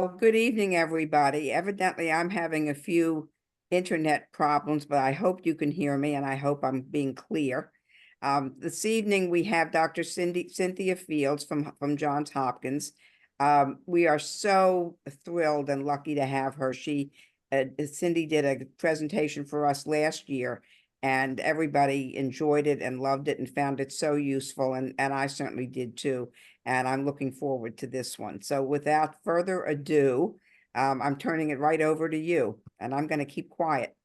Well, good evening, everybody. Evidently, I'm having a few internet problems, but I hope you can hear me and I hope I'm being clear. This evening, we have Dr. Cynthia Fields from Johns Hopkins. We are so thrilled and lucky to have her. Cindy did a presentation for us last year, and everybody enjoyed it and loved it and found it so useful, and I certainly did too. And I'm looking forward to this one. So without further ado, I'm turning it right over to you, and I'm going to keep quiet.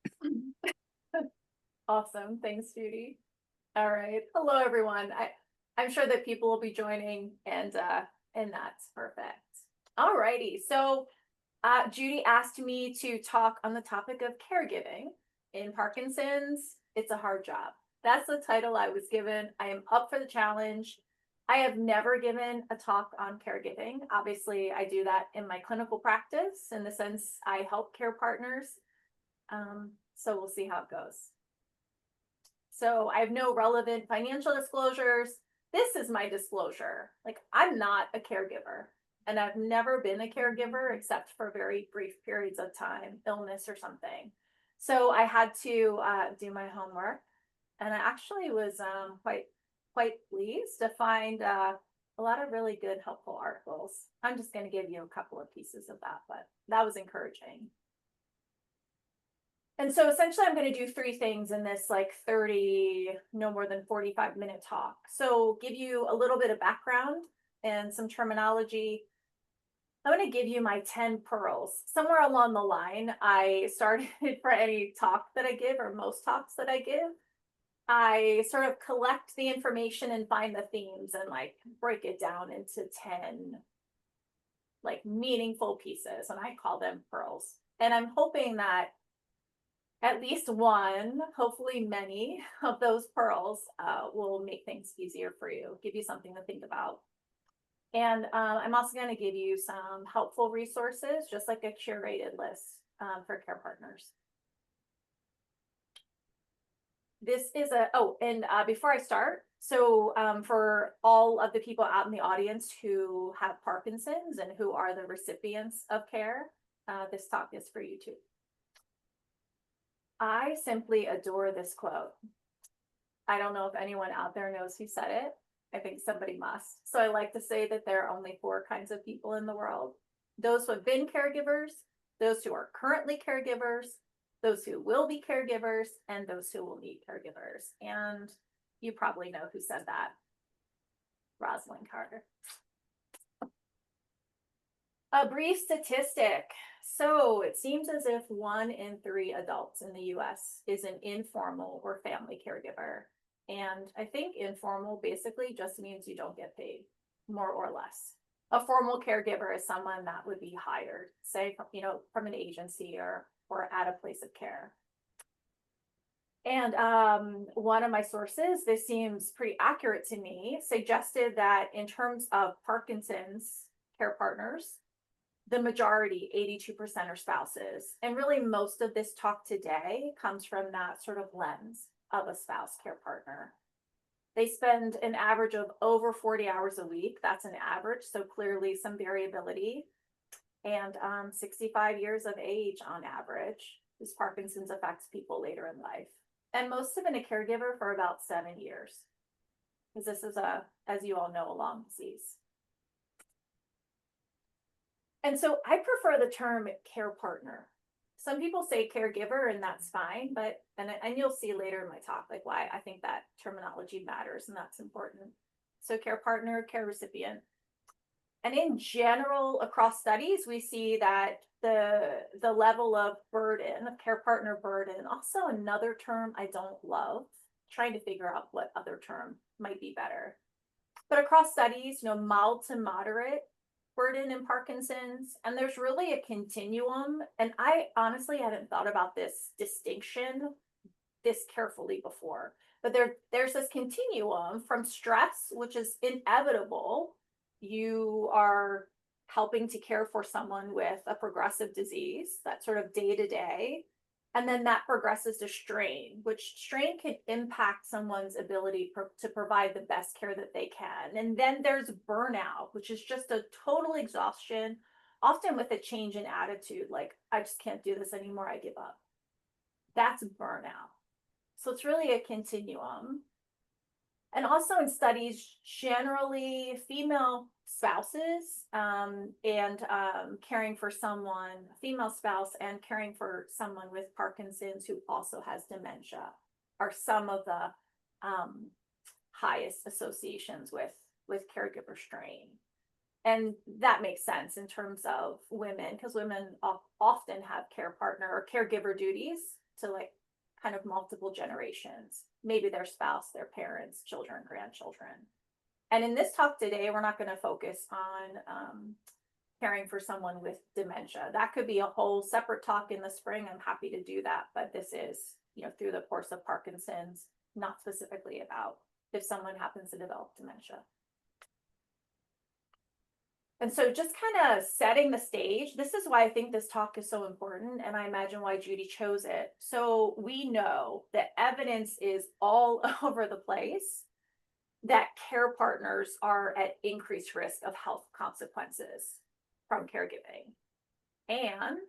Awesome. Thanks, Judy. All right. Hello, everyone. I'm sure that people will be joining and that's perfect. All righty. So Judy asked me to talk on the topic of caregiving in Parkinson's. It's a hard job. That's the title I was given. I am up for the challenge. I have never given a talk on caregiving. Obviously, I do that in my clinical practice in the sense I help care partners. So we'll see how it goes. So I have no relevant financial disclosures. This is my disclosure. Like, I'm not a caregiver, and I've never been a caregiver except for very brief periods of time, illness or something. So I had to do my homework, and I actually was quite pleased to find a lot of really good, helpful articles. I'm just going to give you a couple of pieces of that, but that was encouraging. And so essentially I'm going to do three things in this like 30, no more than 45-minute talk. So give you a little bit of background and some terminology. I'm going to give you my 10 pearls. Somewhere along the line, I started for any talk that I give or most talks that I give, I sort of collect the information and find the themes and like break it down into 10 like meaningful pieces, and I call them pearls. And I'm hoping that at least one, hopefully many of those pearls will make things easier for you, give you something to think about. And I'm also going to give you some helpful resources, just like a curated list for care partners. This is before I start, so for all of the people out in the audience who have Parkinson's and who are the recipients of care, this talk is for you too. I simply adore this quote. I don't know if anyone out there knows who said it. I think somebody must. So I like to say that there are only 4 kinds of people in the world: those who have been caregivers, those who are currently caregivers, those who will be caregivers, and those who will need caregivers. And you probably know who said that. Rosalind Carter. A brief statistic. So it seems as if 1 in 3 adults in the US is an informal or family caregiver. And I think informal basically just means you don't get paid, more or less. A formal caregiver is someone that would be hired, say, from an agency or at a place of care. And one of my sources, this seems pretty accurate to me, suggested that in terms of Parkinson's care partners, the majority, 82%, are spouses. And really most of this talk today comes from that sort of lens of a spouse care partner. They spend an average of over 40 hours a week. That's an average, so clearly some variability. And 65 years of age on average, because Parkinson's affects people later in life. And most have been a caregiver for about 7 years, because this is as you all know, a long disease. And so I prefer the term care partner. Some people say caregiver, and that's fine, but and you'll see later in my talk like why I think that terminology matters and that's important. So care partner, care recipient. And in general, across studies, we see that the level of burden, of care partner burden, also another term I don't love, trying to figure out what other term might be better. But across studies, mild to moderate burden in Parkinson's, and there's really a continuum. And I honestly hadn't thought about this distinction this carefully before, but there's this continuum from stress, which is inevitable. You are helping to care for someone with a progressive disease, that sort of day to day. And then that progresses to strain, which strain can impact someone's ability to provide the best care that they can. And then there's burnout, which is just a total exhaustion, often with a change in attitude, like, I just can't do this anymore, I give up. That's burnout. So it's really a continuum. And also in studies, generally female spouses and caring for someone, female spouse and caring for someone with Parkinson's who also has dementia are some of the highest associations with caregiver strain. And that makes sense in terms of women, because women often have care partner or caregiver duties to like kind of multiple generations, maybe their spouse, their parents, children, grandchildren. And in this talk today, we're not going to focus on caring for someone with dementia. That could be a whole separate talk in the spring. I'm happy to do that. But this is, through the course of Parkinson's, not specifically about if someone happens to develop dementia. And so just kind of setting the stage, this is why I think this talk is so important, and I imagine why Judy chose it. So we know that evidence is all over the place that care partners are at increased risk of health consequences from caregiving. And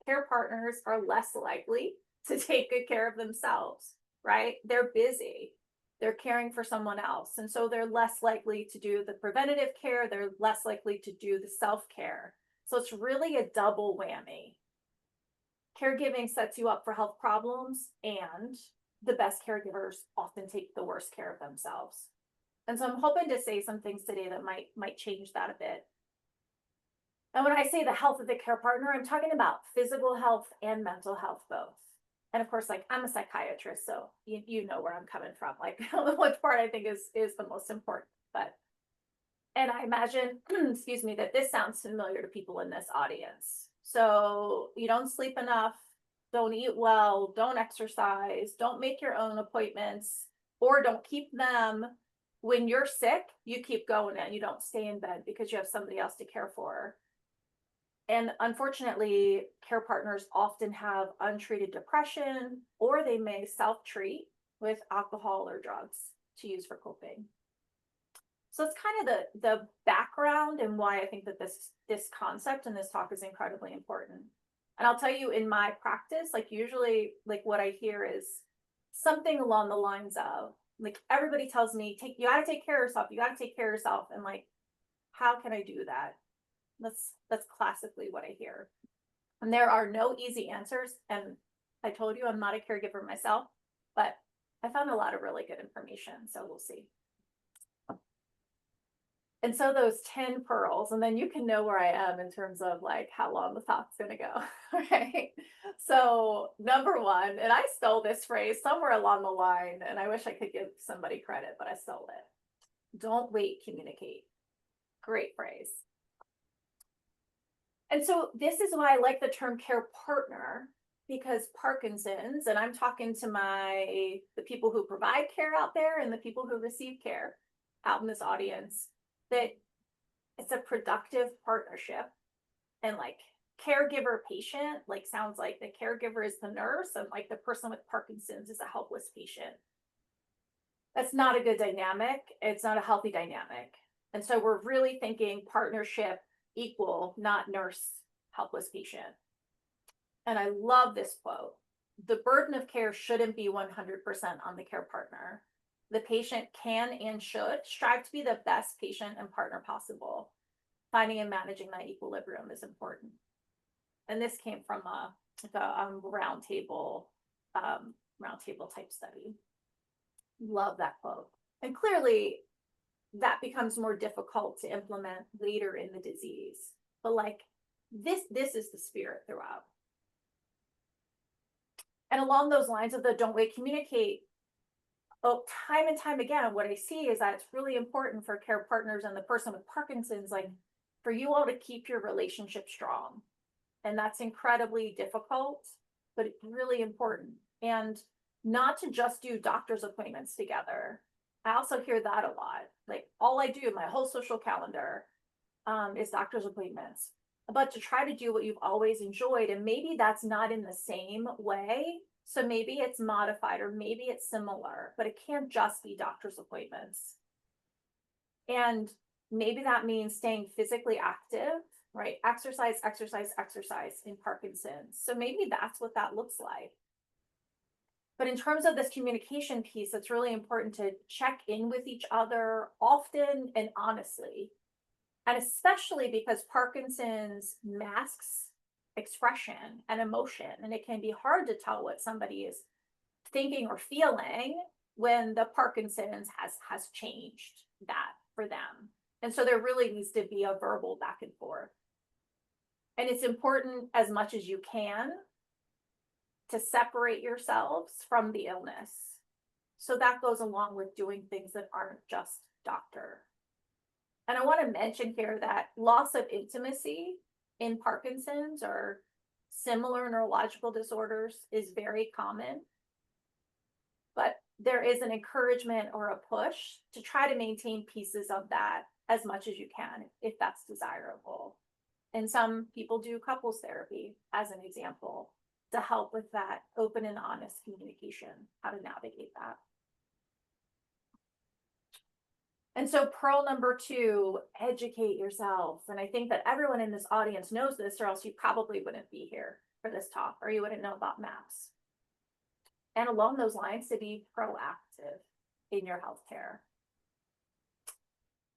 care partners are less likely to take good care of themselves, right? They're busy. They're caring for someone else. And so they're less likely to do the preventative care. They're less likely to do the self-care. So it's really a double whammy. Caregiving sets you up for health problems, and the best caregivers often take the worst care of themselves. And so I'm hoping to say some things today that might change that a bit. And when I say the health of the care partner, I'm talking about physical health and mental health both. And of course, like, I'm a psychiatrist, so you know where I'm coming from, like which part I think is the most important. And I imagine, excuse me, that this sounds familiar to people in this audience. So you don't sleep enough, don't eat well, don't exercise, don't make your own appointments, or don't keep them. When you're sick, you keep going and you don't stay in bed because you have somebody else to care for. And unfortunately, care partners often have untreated depression, or they may self-treat with alcohol or drugs to use for coping. So it's kind of the background and why I think that this concept and this talk is incredibly important. And I'll tell you, in my practice, like, usually, like, what I hear is something along the lines of, like, everybody tells me, you got to take care of yourself. You got to take care of yourself. And like, how can I do that? That's classically what I hear. And there are no easy answers. And I told you I'm not a caregiver myself, but I found a lot of really good information. So we'll see. And so those 10 pearls, and then you can know where I am in terms of like how long the talk's going to go. Okay. So number one, and I stole this phrase somewhere along the line, and I wish I could give somebody credit, but I stole it. Don't wait, communicate. Great phrase. And so this is why I like the term care partner, because Parkinson's, and I'm talking to the people who provide care out there and the people who receive care out in this audience, that it's a productive partnership. And like, caregiver patient, like, sounds like the caregiver is the nurse and like the person with Parkinson's is a helpless patient. That's not a good dynamic. It's not a healthy dynamic. And so we're really thinking partnership equal, not nurse, helpless patient. And I love this quote. The burden of care shouldn't be 100% on the care partner. The patient can and should strive to be the best patient and partner possible. Finding and managing that equilibrium is important. And this came from a roundtable type study. Love that quote. And clearly, that becomes more difficult to implement later in the disease. But like, this is the spirit throughout. And along those lines of the don't wait, communicate, time and time again, what I see is that it's really important for care partners and the person with Parkinson's, like, for you all to keep your relationship strong. And that's incredibly difficult, but it's really important. And not to just do doctor's appointments together. I also hear that a lot. Like, all I do, my whole social calendar is doctor's appointments. But to try to do what you've always enjoyed, and maybe that's not in the same way. So maybe it's modified, or maybe it's similar, but it can't just be doctor's appointments. And maybe that means staying physically active right? Exercise, exercise, exercise in Parkinson's. So maybe that's what that looks like. But in terms of this communication piece, it's really important to check in with each other often and honestly. And especially because Parkinson's masks expression and emotion, and it can be hard to tell what somebody is thinking or feeling when the Parkinson's has changed that for them. And so there really needs to be a verbal back and forth. And it's important as much as you can to separate yourselves from the illness. So that goes along with doing things that aren't just doctor. And I want to mention here that loss of intimacy in Parkinson's or similar neurological disorders is very common. But there is an encouragement or a push to try to maintain pieces of that as much as you can, if that's desirable. And some people do couples therapy, as an example, to help with that open and honest communication, how to navigate that. And so pearl number 2, educate yourself. And I think that everyone in this audience knows this, or else you probably wouldn't be here for this talk, or you wouldn't know about MAPS. And along those lines, to be proactive in your healthcare.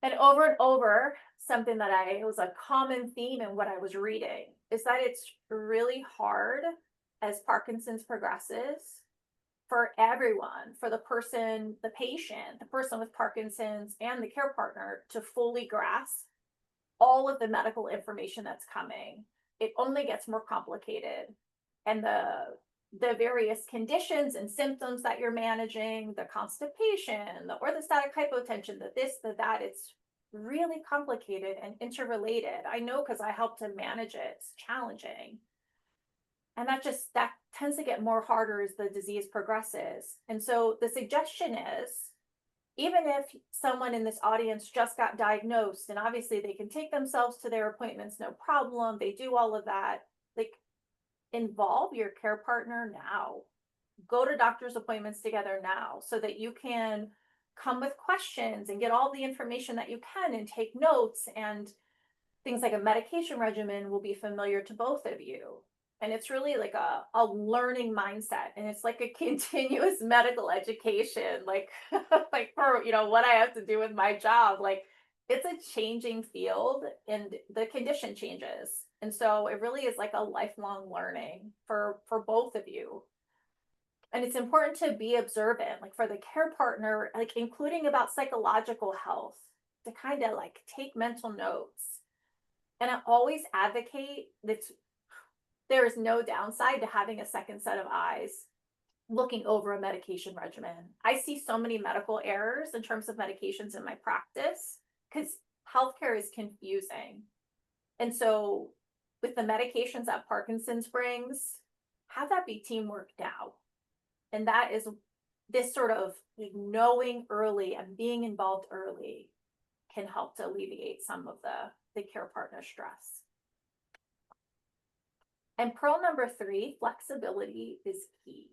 And over, something that it was a common theme in what I was reading is that it's really hard as Parkinson's progresses for everyone, for the person, the patient, the person with Parkinson's, and the care partner to fully grasp all of the medical information that's coming. It only gets more complicated. And the various conditions and symptoms that you're managing, the constipation, the orthostatic hypotension, the this, the that, it's really complicated and interrelated. I know because I help to manage it. It's challenging. And that tends to get more harder as the disease progresses. And so the suggestion is, even if someone in this audience just got diagnosed, and obviously they can take themselves to their appointments, no problem, they do all of that, like, involve your care partner now. Go to doctor's appointments together now so that you can come with questions and get all the information that you can and take notes, and things like a medication regimen will be familiar to both of you. And it's really like a learning mindset, and it's like a continuous medical education, like like for what I have to do with my job. Like, it's a changing field and the condition changes. And so it really is like a lifelong learning for both of you. And it's important to be observant, like for the care partner, like including about psychological health, to kind of like take mental notes. And I always advocate that there is no downside to having a second set of eyes looking over a medication regimen. I see so many medical errors in terms of medications in my practice because healthcare is confusing. And so with the medications that Parkinson's brings, have that be teamwork now. And that is this sort of knowing early and being involved early can help to alleviate some of the care partner stress. And pearl number 3, flexibility is key.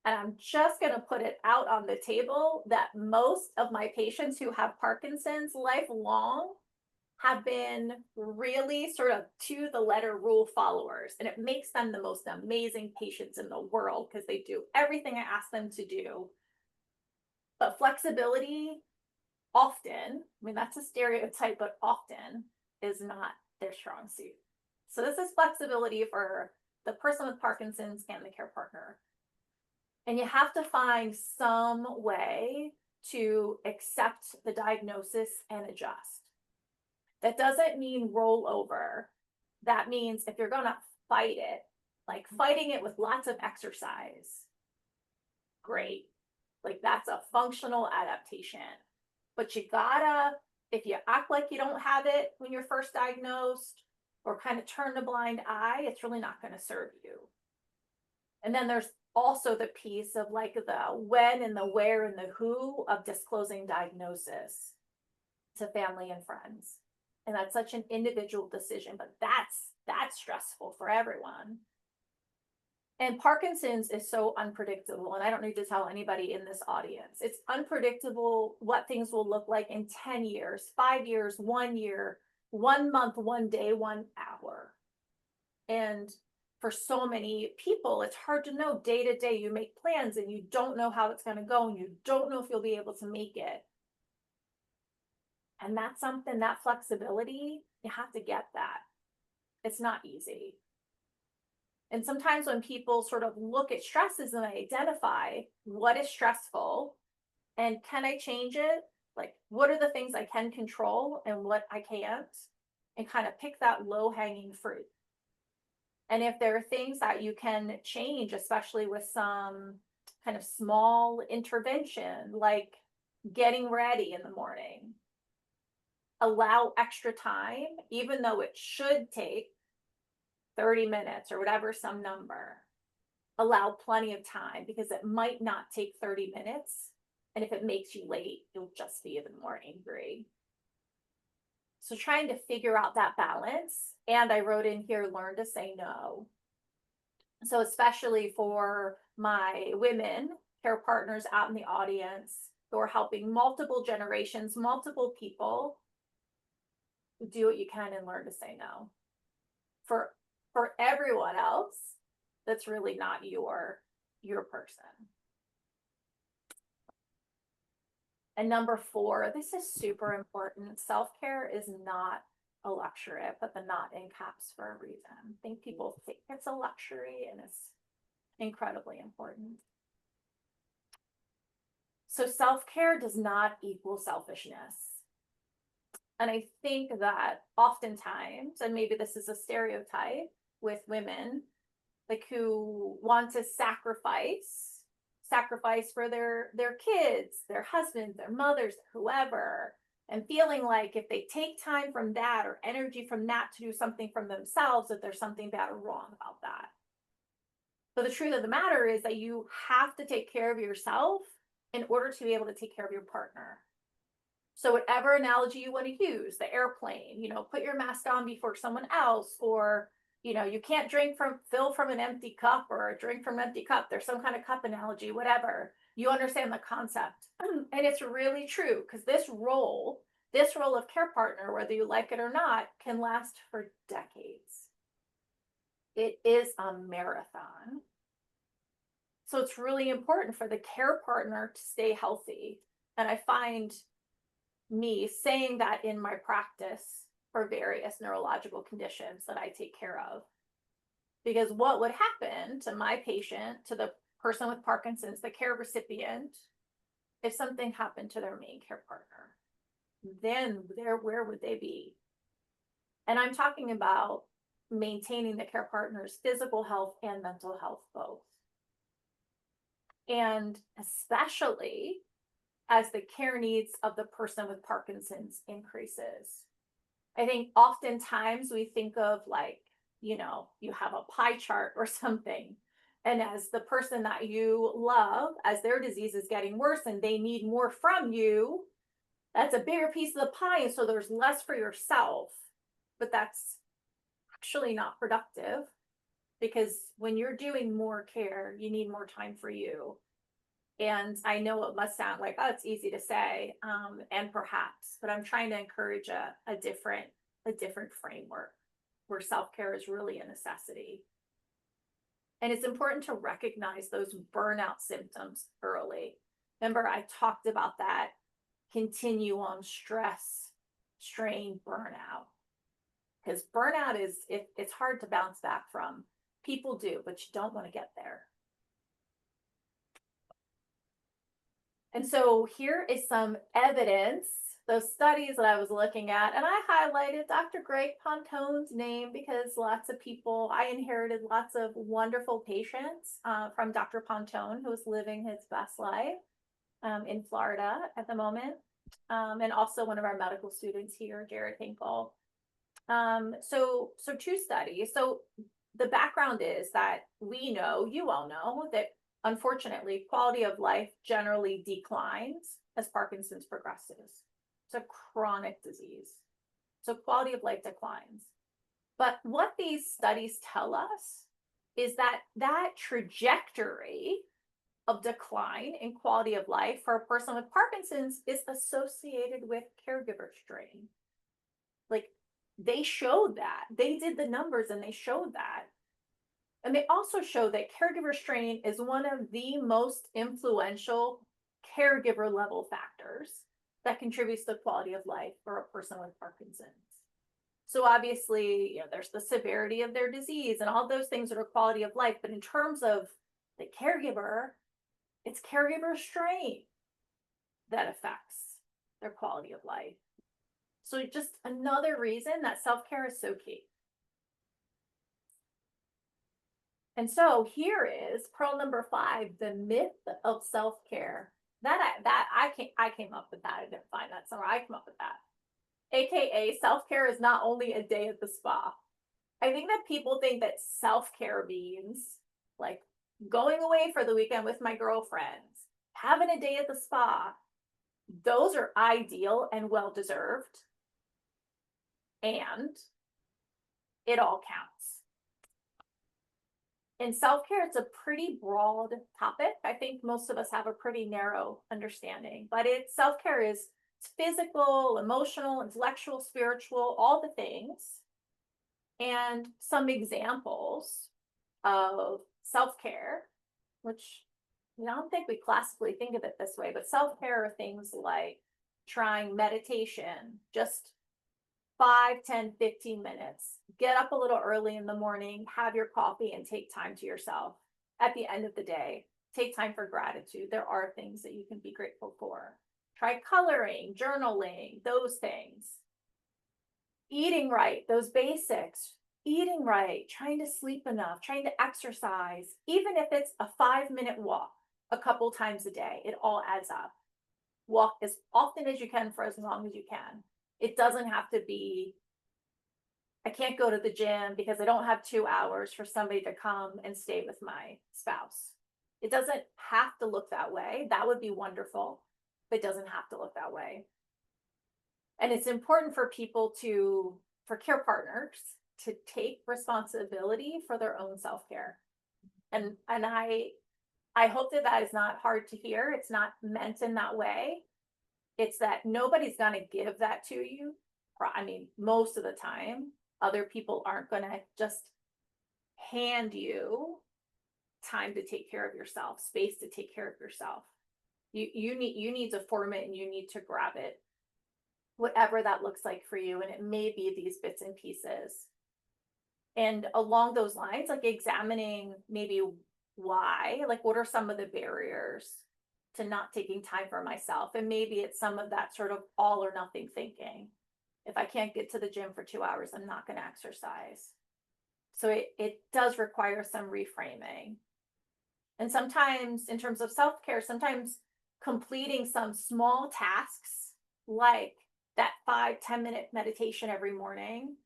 And I'm just going to put it out on the table that most of my patients who have Parkinson's lifelong have been really sort of to the letter rule followers. And it makes them the most amazing patients in the world because they do everything I ask them to do. But flexibility often, I mean, that's a stereotype, but often is not their strong suit. So this is flexibility for the person with Parkinson's and the care partner. And you have to find some way to accept the diagnosis and adjust. That doesn't mean roll over. That means if you're gonna fight it, like fighting it with lots of exercise, great. Like, that's a functional adaptation. But you gotta, if you act like you don't have it when you're first diagnosed, or kind of turn a blind eye, it's really not going to serve you. And then there's also the piece of like the when and the where and the who of disclosing diagnosis to family and friends. And that's such an individual decision, but that's stressful for everyone. And Parkinson's is so unpredictable, and I don't need to tell anybody in this audience. It's unpredictable what things will look like in 10 years, 5 years, 1 year. 1 month, 1 day, 1 hour. And for so many people, it's hard to know day to day. You make plans and you don't know how it's going to go, and you don't know if you'll be able to make it. And that's something, that flexibility, you have to get that. It's not easy. And sometimes when people sort of look at stresses and identify what is stressful and can I change it? Like, what are the things I can control and what I can't? And kind of pick that low hanging fruit. And if there are things that you can change, especially with some kind of small intervention, like getting ready in the morning, allow extra time, even though it should take 30 minutes or whatever, some number, allow plenty of time because it might not take 30 minutes. And if it makes you late, you'll just be even more angry. So trying to figure out that balance. And I wrote in here, learn to say no. So especially for my women care partners out in the audience who are helping multiple generations, multiple people, do what you can and learn to say no. For everyone else, that's really not your person. And number 4, this is super important. Self-care is not a luxury. I put the not in caps for a reason. I think people think it's a luxury, and it's incredibly important. So self-care does not equal selfishness. And I think that oftentimes, and maybe this is a stereotype with women, like who want to sacrifice for their kids, their husbands, their mothers, whoever, and feeling like if they take time from that or energy from that to do something from themselves, that there's something bad or wrong about that. But the truth of the matter is that you have to take care of yourself in order to be able to take care of your partner. So whatever analogy you want to use, the airplane, put your mask on before someone else, or you can't fill from an empty cup or drink from an empty cup. There's some kind of cup analogy, whatever. You understand the concept. And it's really true, because this role of care partner, whether you like it or not, can last for decades. It is a marathon. So it's really important for the care partner to stay healthy. And I find me saying that in my practice for various neurological conditions that I take care of. Because what would happen to my patient, to the person with Parkinson's, the care recipient, if something happened to their main care partner? Then where would they be? And I'm talking about maintaining the care partner's physical health and mental health both. And especially as the care needs of the person with Parkinson's increases. I think oftentimes we think of you have a pie chart or something. And as the person that you love, as their disease is getting worse and they need more from you, that's a bigger piece of the pie. And so there's less for yourself. But that's actually not productive, because when you're doing more care, you need more time for you. And I know it must sound like, oh, it's easy to say, and perhaps, but I'm trying to encourage a different framework where self-care is really a necessity. And it's important to recognize those burnout symptoms early. Remember, I talked about that continuum: stress, strain, burnout. Because burnout it's hard to bounce back from. People do, but you don't want to get there. And so here is some evidence, those studies that I was looking at, and I highlighted Dr. Greg Pontone's name because I inherited lots of wonderful patients from Dr. Pontone, who is living his best life in Florida at the moment, and also one of our medical students here, Jared Hinkle. So 2 studies. So the background is that you all know that unfortunately, quality of life generally declines as Parkinson's progresses. It's a chronic disease. So quality of life declines. But what these studies tell us is that trajectory of decline in quality of life for a person with Parkinson's is associated with caregiver strain. Like, they showed that. They did the numbers and they showed that. And they also show that caregiver strain is one of the most influential caregiver level factors that contributes to the quality of life for a person with Parkinson's. So obviously, there's the severity of their disease and all those things that are quality of life. But in terms of the caregiver, it's caregiver strain that affects their quality of life. So just another reason that self-care is so key. And so here is pearl number 5, the myth of self-care. I came up with that. I didn't find that somewhere. I came up with that. AKA self-care is not only a day at the spa. I think that people think that self-care means like going away for the weekend with my girlfriends, having a day at the spa. Those are ideal and well-deserved. And it all counts. In self-care, it's a pretty broad topic. I think most of us have a pretty narrow understanding, but self-care is physical, emotional, intellectual, spiritual, all the things. And some examples of self-care, which I don't think we classically think of it this way, but self-care are things like trying meditation, just 5, 10, 15 minutes. Get up a little early in the morning, have your coffee, and take time to yourself. At the end of the day, take time for gratitude. There are things that you can be grateful for. Try coloring, journaling, those things. Eating right, those basics. Eating right, trying to sleep enough, trying to exercise, even if it's a 5-minute walk a couple times a day, it all adds up. Walk as often as you can for as long as you can. It doesn't have to be, I can't go to the gym because I don't have 2 hours for somebody to come and stay with my spouse. It doesn't have to look that way. That would be wonderful, but it doesn't have to look that way. And it's important for people for care partners to take responsibility for their own self-care. And I hope that is not hard to hear. It's not meant in that way. It's that nobody's going to give that to you. I mean, most of the time, other people aren't going to just hand you time to take care of yourself, space to take care of yourself. You need to form it and you need to grab it, whatever that looks like for you. And it may be these bits and pieces. And along those lines, like examining maybe why, like what are some of the barriers to not taking time for myself? And maybe it's some of that sort of all or nothing thinking. If I can't get to the gym for 2 hours, I'm not going to exercise. So it does require some reframing. And sometimes in terms of self-care, sometimes completing some small tasks like that 5-10 minute meditation every morning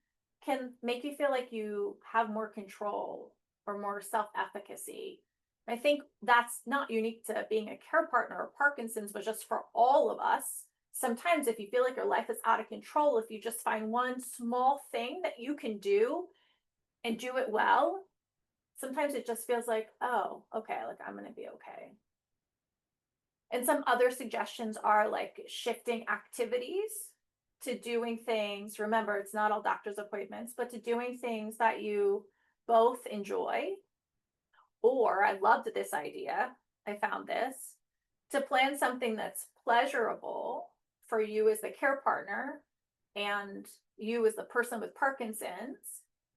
can make you feel like you have more control or more self-efficacy. I think that's not unique to being a care partner or Parkinson's, but just for all of us. Sometimes if you feel like your life is out of control, if you just find one small thing that you can do and do it well, sometimes it just feels like, oh, okay, like I'm going to be okay. And some other suggestions are like shifting activities to doing things. Remember, it's not all doctor's appointments, but to doing things that you both enjoy. Or I loved this idea. I found this to plan something that's pleasurable for you as the care partner and you as the person with Parkinson's,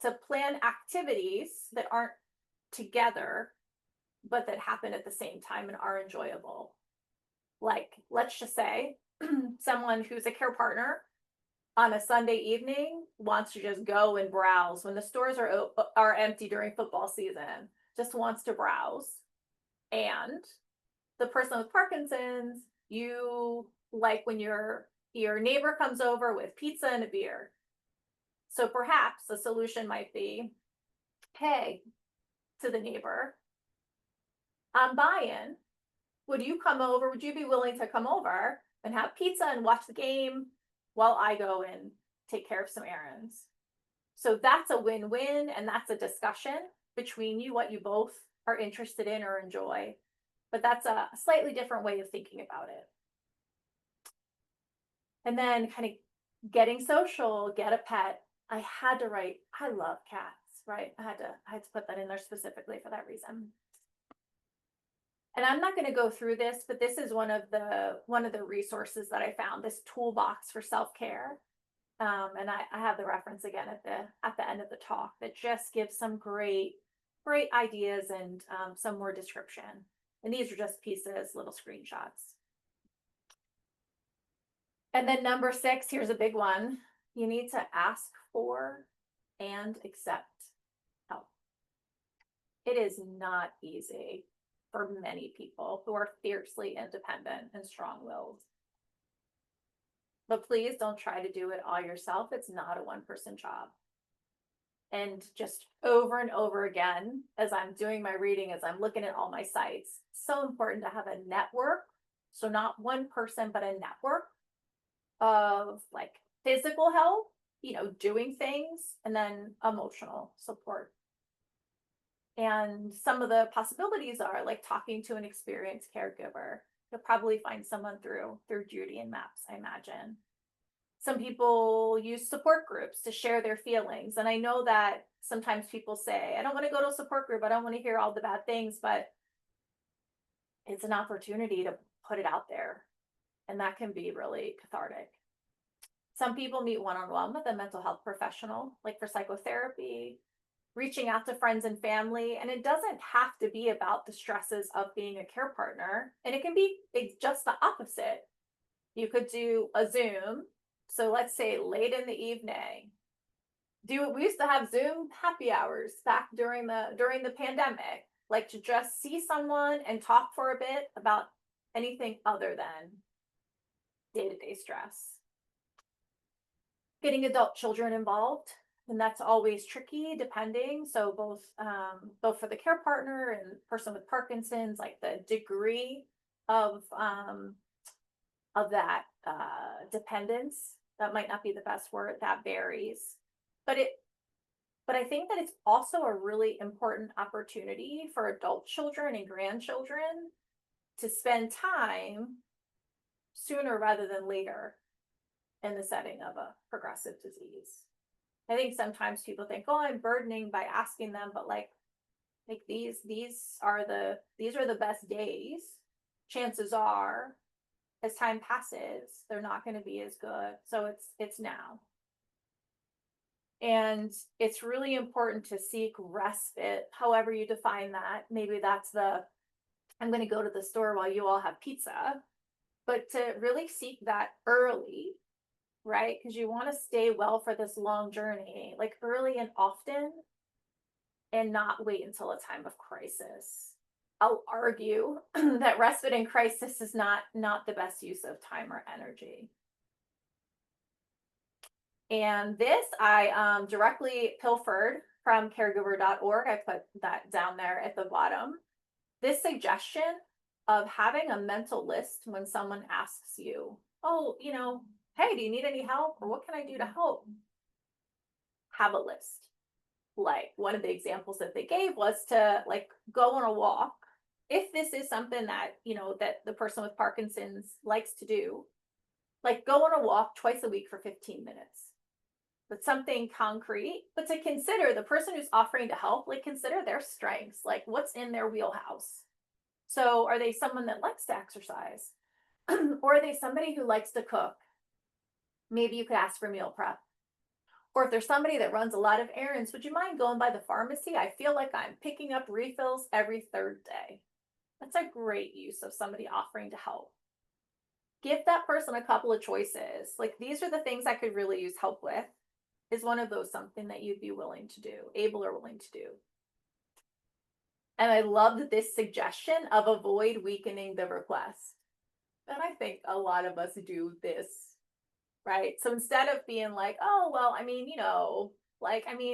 to plan activities that aren't together, but that happen at the same time and are enjoyable. Like, let's just say someone who's a care partner on a Sunday evening wants to just go and browse when the stores are empty during football season, just wants to browse. And the person with Parkinson's, you like when your neighbor comes over with pizza and a beer. So perhaps the solution might be, hey, to the neighbor, I'm buying. Would you come over? Would you be willing to come over and have pizza and watch the game while I go and take care of some errands? So that's a win-win, and that's a discussion between you, what you both are interested in or enjoy. But that's a slightly different way of thinking about it. And then kind of getting social, get a pet. I had to write, I love cats, right? I had to put that in there specifically for that reason. And I'm not going to go through this, but this is one of the resources that I found, this toolbox for self-care. And I have the reference again at the end of the talk that just gives some great ideas and some more description. And these are just pieces, little screenshots. And then number 6, here's a big one. You need to ask for and accept help. It is not easy for many people who are fiercely independent and strong-willed. But please don't try to do it all yourself. It's not a one-person job. And just over and over again, as I'm doing my reading, as I'm looking at all my sites, so important to have a network. So not one person, but a network of like physical help, doing things, and then emotional support. And some of the possibilities are like talking to an experienced caregiver. You'll probably find someone through Judy and Maps, I imagine. Some people use support groups to share their feelings. And I know that sometimes people say, I don't want to go to a support group. I don't want to hear all the bad things, but it's an opportunity to put it out there. And that can be really cathartic. Some people meet one-on-one with a mental health professional, like for psychotherapy, reaching out to friends and family. And it doesn't have to be about the stresses of being a care partner. And it can be just the opposite. You could do a Zoom. So let's say late in the evening, we used to have Zoom happy hours back during the pandemic, like to just see someone and talk for a bit about anything other than day-to-day stress. Getting adult children involved, and that's always tricky depending. So both for the care partner and person with Parkinson's, like the degree of that dependence, that might not be the best word, that varies. But I think that it's also a really important opportunity for adult children and grandchildren to spend time sooner rather than later in the setting of a progressive disease. I think sometimes people think, oh, I'm burdening by asking them, but like these are the best days. Chances are, as time passes, they're not going to be as good. So it's now. And it's really important to seek respite, however you define that. Maybe that's I'm going to go to the store while you all have pizza, but to really seek that early, right? Because you want to stay well for this long journey, like early and often, and not wait until a time of crisis. I'll argue that respite in crisis is not the best use of time or energy. And this I directly pilfered from caregiver.org. I put that down there at the bottom. This suggestion of having a mental list when someone asks you, oh, hey, do you need any help? Or what can I do to help? Have a list. Like one of the examples that they gave was to like go on a walk. If this is something that, that the person with Parkinson's likes to do, like go on a walk twice a week for 15 minutes. But something concrete, but to consider the person who's offering to help, like consider their strengths, like what's in their wheelhouse. So are they someone that likes to exercise? Or are they somebody who likes to cook? Maybe you could ask for meal prep. Or if there's somebody that runs a lot of errands, would you mind going by the pharmacy? I feel like I'm picking up refills every third day. That's a great use of somebody offering to help. Give that person a couple of choices. Like these are the things I could really use help with. Is one of those something that you'd be willing to do, able or willing to do? And I loved this suggestion of avoid weakening the request. And I think a lot of us do this, right? So instead of being like, oh, well,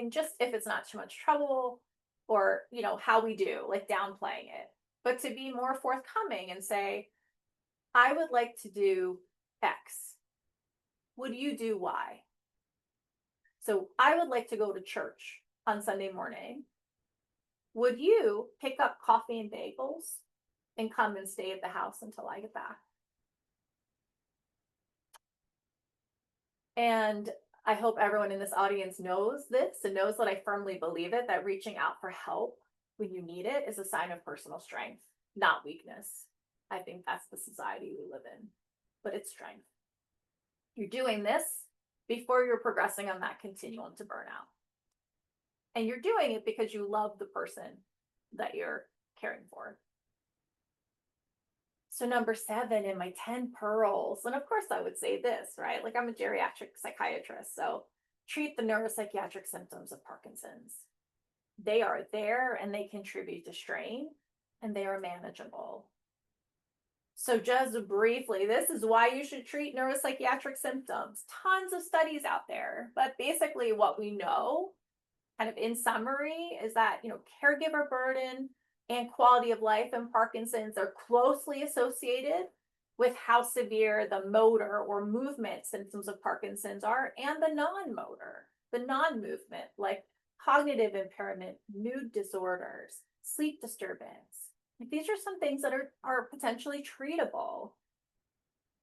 just if it's not too much trouble or, how we do, like downplaying it, but to be more forthcoming and say, I would like to do X. Would you do Y? So I would like to go to church on Sunday morning. Would you pick up coffee and bagels and come and stay at the house until I get back? And I hope everyone in this audience knows this and knows that I firmly believe it, that reaching out for help when you need it is a sign of personal strength, not weakness. I think that's the society we live in, but it's strength. You're doing this before you're progressing on that continuum to burnout. And you're doing it because you love the person that you're caring for. So number 7 in my 10 pearls, and of course I would say this, right? Like, I'm a geriatric psychiatrist, so treat the neuropsychiatric symptoms of Parkinson's. They are there and they contribute to strain, and they are manageable. So just briefly, this is why you should treat neuropsychiatric symptoms. Tons of studies out there, but basically what we know, kind of in summary, is that, caregiver burden and quality of life in Parkinson's are closely associated with how severe the motor or movement symptoms of Parkinson's are, and the non-motor, the non-movement, like cognitive impairment, mood disorders, sleep disturbance. Like, these are some things that are potentially treatable.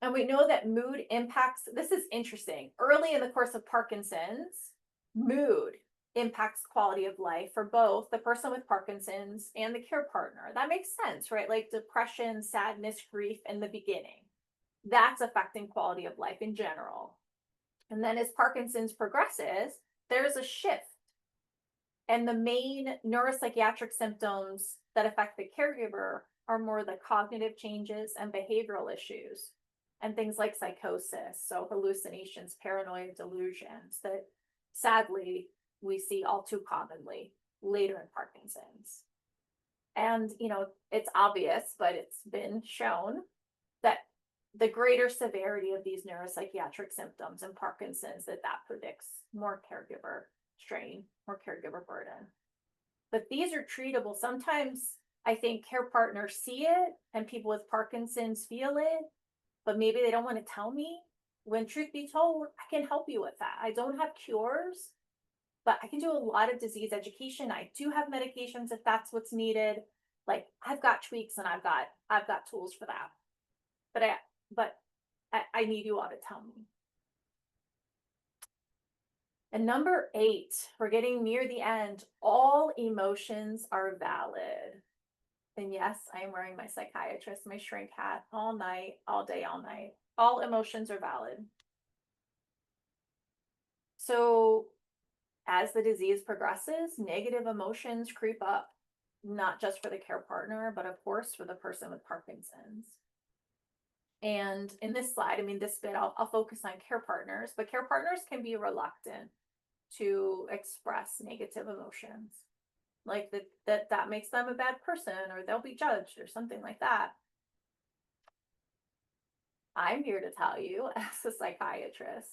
And we know that mood impacts, this is interesting, early in the course of Parkinson's, mood impacts quality of life for both the person with Parkinson's and the care partner. That makes sense, right? Like depression, sadness, grief in the beginning. That's affecting quality of life in general. And then as Parkinson's progresses, there's a shift. And the main neuropsychiatric symptoms that affect the caregiver are more the cognitive changes and behavioral issues, and things like psychosis, so hallucinations, paranoia, delusions, that sadly we see all too commonly later in Parkinson's. And, it's obvious, but it's been shown that the greater severity of these neuropsychiatric symptoms in Parkinson's, that predicts more caregiver strain, more caregiver burden. But these are treatable. Sometimes I think care partners see it and people with Parkinson's feel it, but maybe they don't want to tell me, when truth be told, I can help you with that. I don't have cures, but I can do a lot of disease education. I do have medications if that's what's needed. Like, I've got tweaks and I've got tools for that. But I need you all to tell me. And number 8, we're getting near the end. All emotions are valid. And yes, I am wearing my psychiatrist, my shrink hat all night, all day, all night. All emotions are valid. So as the disease progresses, negative emotions creep up, not just for the care partner, but of course for the person with Parkinson's. And in this slide, this bit, I'll focus on care partners, but care partners can be reluctant to express negative emotions, like that makes them a bad person, or they'll be judged or something like that. I'm here to tell you, as a psychiatrist,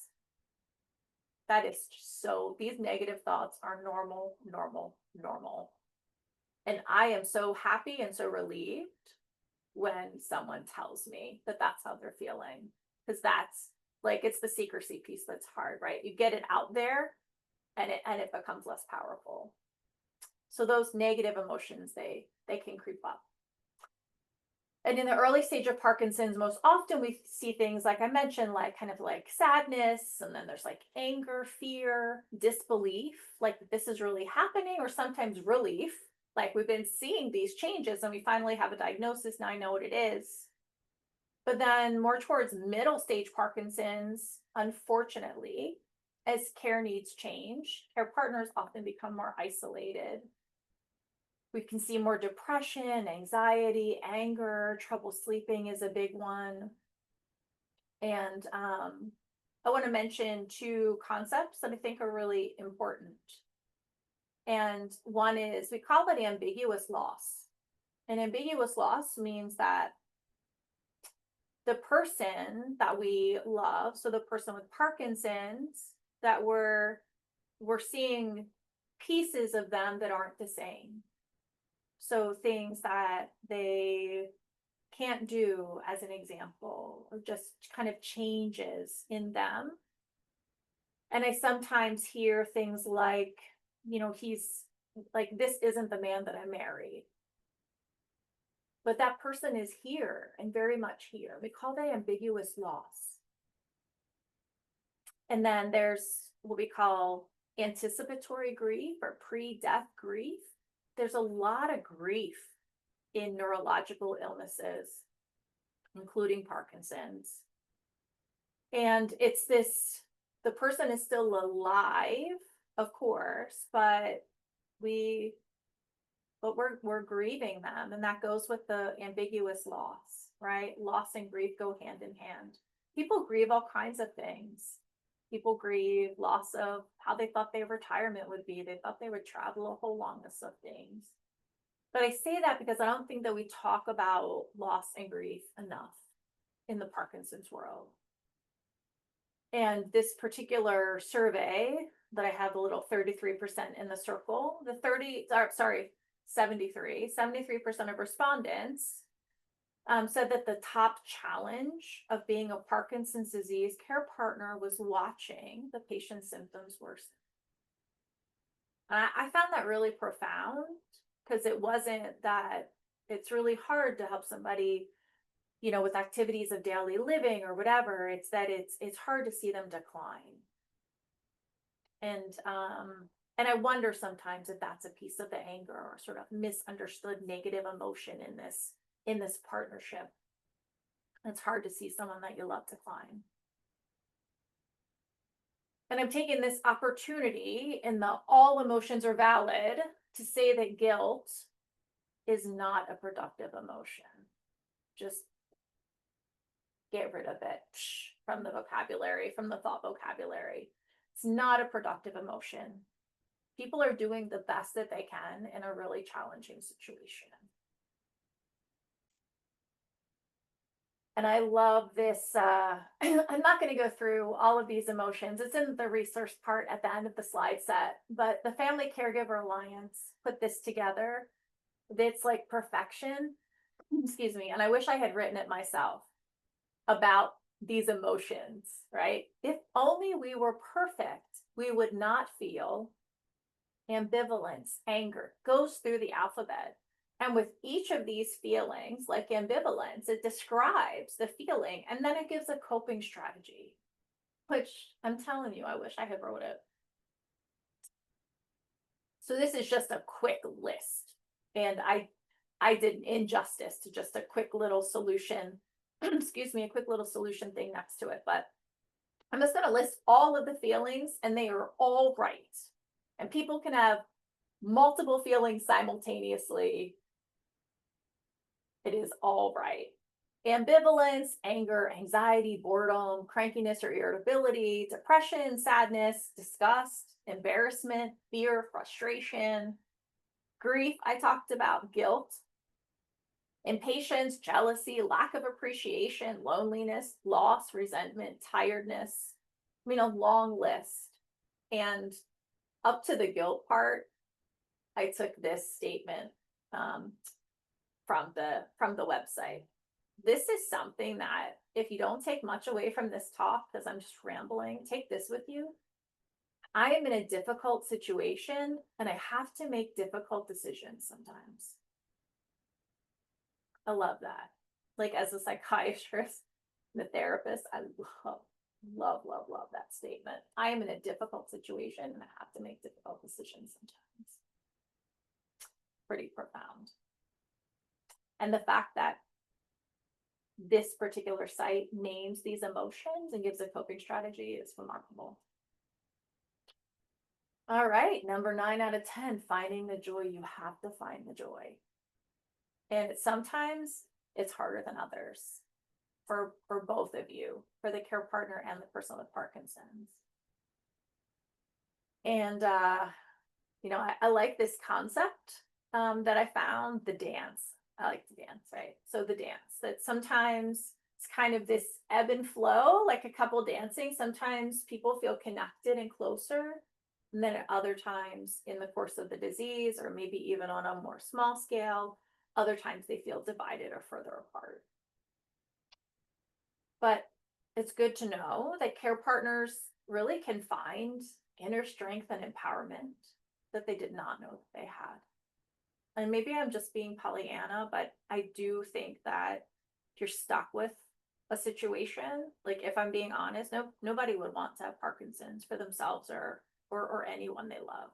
that is so, these negative thoughts are normal. And I am so happy and so relieved when someone tells me that that's how they're feeling, because that's like, it's the secrecy piece that's hard, right? You get it out there and it becomes less powerful. So those negative emotions, they can creep up. And in the early stage of Parkinson's, most often we see things like I mentioned, like kind of like sadness, and then there's like anger, fear, disbelief, like this is really happening, or sometimes relief, like we've been seeing these changes and we finally have a diagnosis, now I know what it is. But then more towards middle stage Parkinson's, unfortunately, as care needs change, care partners often become more isolated. We can see more depression, anxiety, anger, trouble sleeping is a big one. And I want to mention 2 concepts that I think are really important. And one is, we call it ambiguous loss. And ambiguous loss means that the person that we love, so the person with Parkinson's, that we're seeing pieces of them that aren't the same. So things that they can't do, as an example, or just kind of changes in them. And I sometimes hear things like, he's like, this isn't the man that I married. But that person is here and very much here. We call that ambiguous loss. And then there's what we call anticipatory grief or pre-death grief. There's a lot of grief in neurological illnesses, including Parkinson's. And it's this, the person is still alive, of course, but we're grieving them. And that goes with the ambiguous loss, right? Loss and grief go hand in hand. People grieve all kinds of things. People grieve loss of how they thought their retirement would be. They thought they would travel, a whole long list of things. But I say that because I don't think that we talk about loss and grief enough in the Parkinson's world. And this particular survey that I have the little 33% in the circle, 73% of respondents said that the top challenge of being a Parkinson's disease care partner was watching the patient's symptoms worsen. I found that really profound, because it wasn't that it's really hard to help somebody, you know, with activities of daily living or whatever. It's that it's hard to see them decline. And I wonder sometimes if that's a piece of the anger or sort of misunderstood negative emotion in this partnership. It's hard to see someone that you love decline. And I'm taking this opportunity in the all emotions are valid to say that guilt is not a productive emotion. Just get rid of it from the vocabulary, from the thought vocabulary. It's not a productive emotion. People are doing the best that they can in a really challenging situation. And I love this. I'm not going to go through all of these emotions. It's in the resource part at the end of the slide set, but the Family Caregiver Alliance put this together. It's like perfection, excuse me. And I wish I had written it myself about these emotions, right? If only we were perfect, we would not feel ambivalence, anger, goes through the alphabet. And with each of these feelings, like ambivalence, it describes the feeling and then it gives a coping strategy, which I'm telling you, I wish I had wrote it. So this is just a quick list. And I did an injustice to just a quick little solution, excuse me, a quick little solution thing next to it. But I'm just going to list all of the feelings and they are all right. And people can have multiple feelings simultaneously. It is all right. Ambivalence, anger, anxiety, boredom, crankiness or irritability, depression, sadness, disgust, embarrassment, fear, frustration, grief. I talked about guilt, impatience, jealousy, lack of appreciation, loneliness, loss, resentment, tiredness. I mean, a long list. And up to the guilt part, I took this statement from the website. This is something that if you don't take much away from this talk, because I'm just rambling, take this with you. I am in a difficult situation and I have to make difficult decisions sometimes. I love that. Like as a psychiatrist and a therapist, I love that statement. I am in a difficult situation and I have to make difficult decisions sometimes. Pretty profound. And the fact that this particular site names these emotions and gives a coping strategy is remarkable. All right, number 9 out of 10, finding the joy. You have to find the joy. And sometimes it's harder than others for both of you, for the care partner and the person with Parkinson's. And, you know, I like this concept that I found, the dance. I like to dance, right? So the dance, that sometimes it's kind of this ebb and flow, like a couple dancing. Sometimes people feel connected and closer. And then at other times in the course of the disease, or maybe even on a more small scale, other times they feel divided or further apart. But it's good to know that care partners really can find inner strength and empowerment that they did not know that they had. And maybe I'm just being Pollyanna, but I do think that if you're stuck with a situation, like if I'm being honest, nobody would want to have Parkinson's for themselves or anyone they love.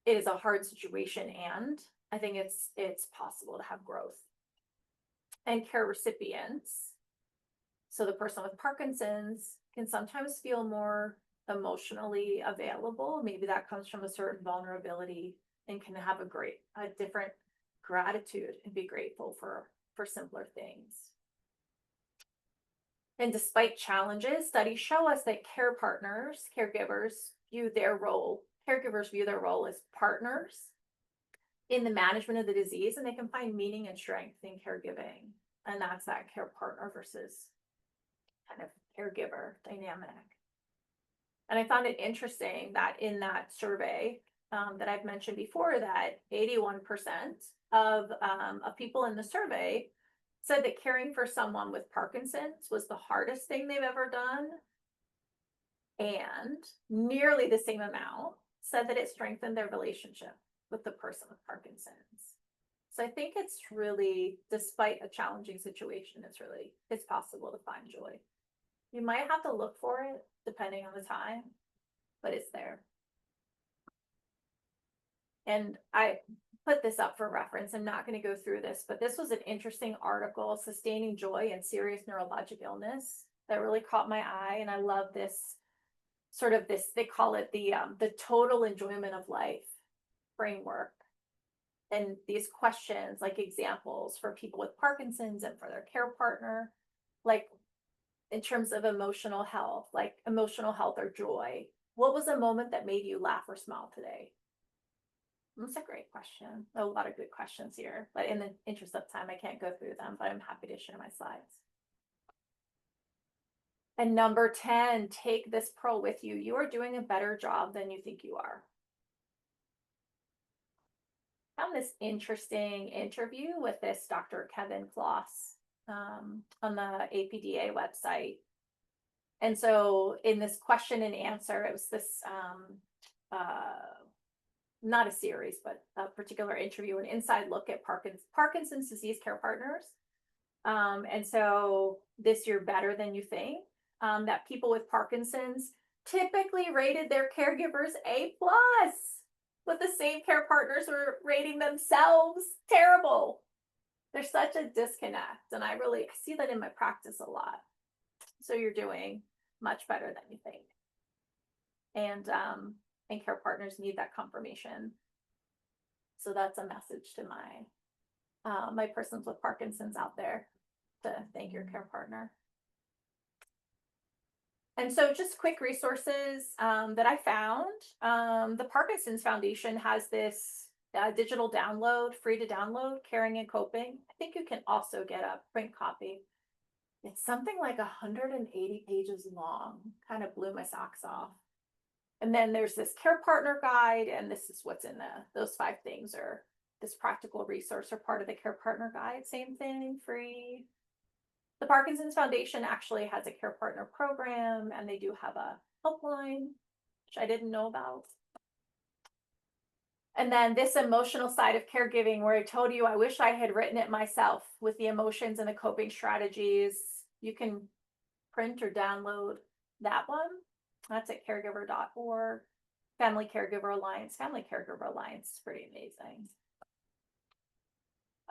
It is a hard situation, and I think it's possible to have growth. And care recipients, so the person with Parkinson's can sometimes feel more emotionally available. Maybe that comes from a certain vulnerability, and can have a different gratitude and be grateful for simpler things. And despite challenges, studies show us that caregivers view their role as partners in the management of the disease, and they can find meaning and strength in caregiving. And that's that care partner versus kind of caregiver dynamic. And I found it interesting that in that survey that I've mentioned before, that 81% of people in the survey said that caring for someone with Parkinson's was the hardest thing they've ever done. And nearly the same amount said that it strengthened their relationship with the person with Parkinson's. So I think it's really, despite a challenging situation, it's possible to find joy. You might have to look for it depending on the time, but it's there. And I put this up for reference. I'm not going to go through this, but this was an interesting article, Sustaining Joy in Serious Neurologic Illness, that really caught my eye. And I love this they call it the total enjoyment of life framework. And these questions, like examples for people with Parkinson's and for their care partner, like in terms of emotional health or joy. What was a moment that made you laugh or smile today? That's a great question. A lot of good questions here, but in the interest of time, I can't go through them, but I'm happy to share my slides. And number 10, take this pearl with you. You are doing a better job than you think you are. I found this interesting interview with this Dr. Kevin Kloss on the APDA website. And so in this question and answer, it was this, not a series, but a particular interview, an inside look at Parkinson's disease care partners. And so this year, better than you think, that people with Parkinson's typically rated their caregivers A+, but the same care partners were rating themselves terrible. There's such a disconnect, and I see that in my practice a lot. So you're doing much better than you think. And care partners need that confirmation. So that's a message to my persons with Parkinson's out there, to thank your care partner. And so just quick resources that I found. The Parkinson's Foundation has this digital download, free to download, Caring and Coping. I think you can also get a print copy. It's something like 180 pages long, kind of blew my socks off. And then there's this care partner guide, and this is what's in those 5 things, or this practical resource, or part of the care partner guide, same thing, free. The Parkinson's Foundation actually has a care partner program, and they do have a helpline, which I didn't know about. And then this emotional side of caregiving, where I told you I wish I had written it myself, with the emotions and the coping strategies. You can print or download that one. That's at caregiver.org. Family Caregiver Alliance is pretty amazing.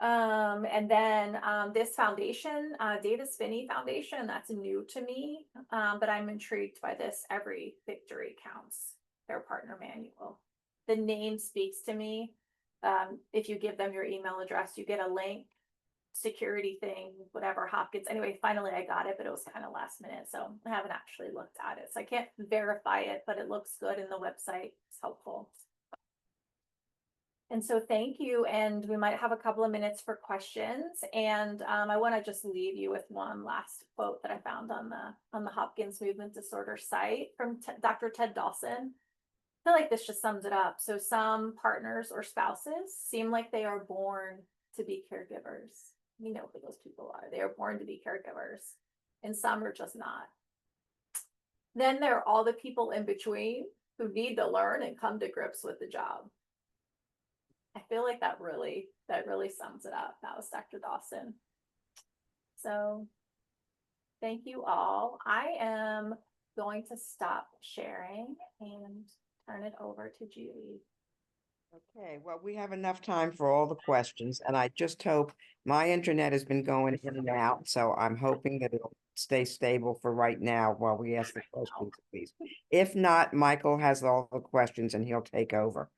And then this foundation, Davis Finney Foundation, that's new to me, but I'm intrigued by this Every Victory Counts, their partner manual. The name speaks to me. If you give them your email address, you get a link, security thing, whatever, Hopkins. Anyway, finally I got it, but it was kind of last minute, so I haven't actually looked at it. So I can't verify it, but it looks good, and the website is helpful. And so thank you, and we might have a couple of minutes for questions. And I want to just leave you with one last quote that I found on the Hopkins Movement Disorder site from Dr. Ted Dawson. I feel like this just sums it up. So some partners or spouses seem like they are born to be caregivers. You know who those people are. They are born to be caregivers, and some are just not. Then there are all the people in between who need to learn and come to grips with the job. I feel like that really sums it up. That was Dr. Dawson. So Thank you all. I am going to stop sharing and turn it over to Judy. Okay, well, we have enough time for all the questions, and I just hope my internet has been going in and out, so I'm hoping that it'll stay stable for right now while we ask the questions, please. If not, Michael has all the questions and he'll take over.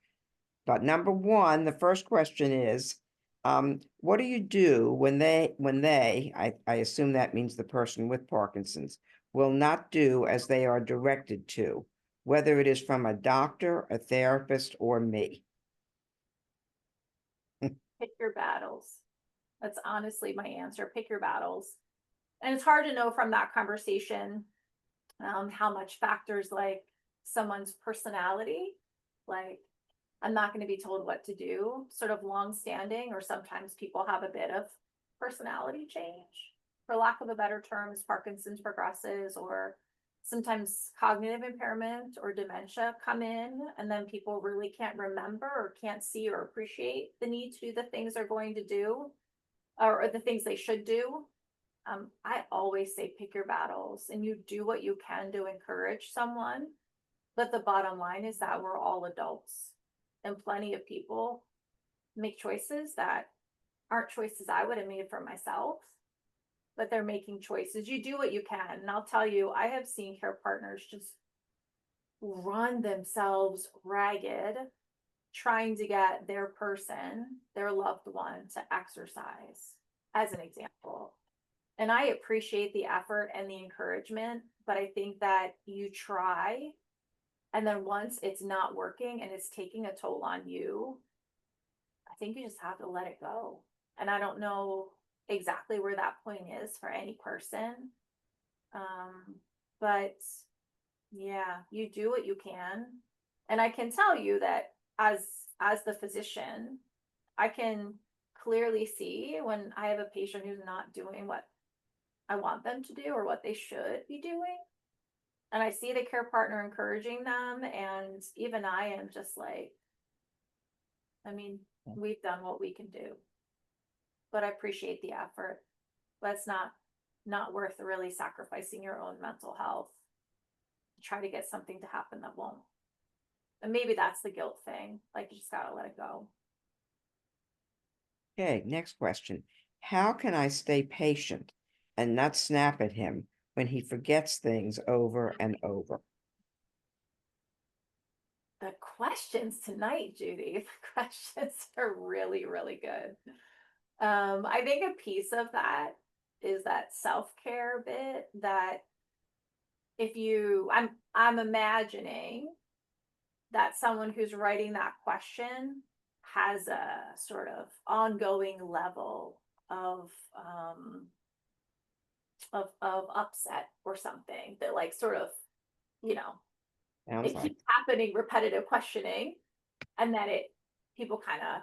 But number one, the first question is, what do you do when I assume that means the person with Parkinson's, will not do as they are directed to, whether it is from a doctor, a therapist, or me? Pick your battles. That's honestly my answer. Pick your battles. And it's hard to know from that conversation how much factors like someone's personality, like I'm not going to be told what to do, sort of long-standing, or sometimes people have a bit of personality change, for lack of a better term, as Parkinson's progresses, or sometimes cognitive impairment or dementia come in, and then people really can't remember or can't see or appreciate the need to do the things they're going to do, or the things they should do. I always say pick your battles, and you do what you can to encourage someone. But the bottom line is that we're all adults, and plenty of people make choices that aren't choices I would have made for myself, but they're making choices. You do what you can. And I'll tell you, I have seen care partners just run themselves ragged trying to get their person, their loved one, to exercise, as an example. And I appreciate the effort and the encouragement, but I think that you try, and then once it's not working and it's taking a toll on you, I think you just have to let it go. And I don't know exactly where that point is for any person. But yeah, you do what you can. And I can tell you that as the physician, I can clearly see when I have a patient who's not doing what I want them to do or what they should be doing. And I see the care partner encouraging them, and even I am just like, I mean, we've done what we can do, but I appreciate the effort. But it's not worth really sacrificing your own mental health to try to get something to happen that won't. And maybe that's the guilt thing. Like, you just gotta let it go. Okay, next question. How can I stay patient and not snap at him when he forgets things over and over? The questions tonight, Judy, the questions are really, really good. I think a piece of that is that self-care bit, that if you, I'm imagining that someone who's writing that question has a sort of ongoing level of upset or something, that like sort of, you know, Sounds it like. keeps happening, repetitive questioning, and then people kind of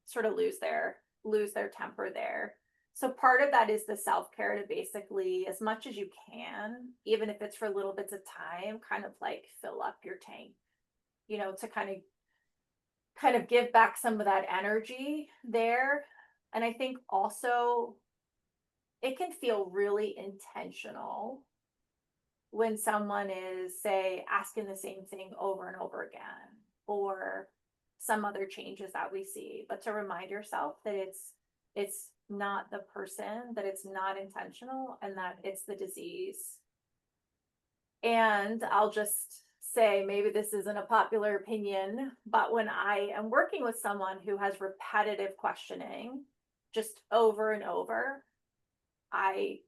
sort of lose their temper there. So part of that is the self-care, to basically, as much as you can, even if it's for little bits of time, kind of like fill up your tank, to kind of give back some of that energy there. And I think also it can feel really intentional when someone is, say, asking the same thing over and over again, or some other changes that we see, but to remind yourself that it's not the person, that it's not intentional, and that it's the disease. And I'll just say, maybe this isn't a popular opinion, but when I am working with someone who has repetitive questioning just over and over, I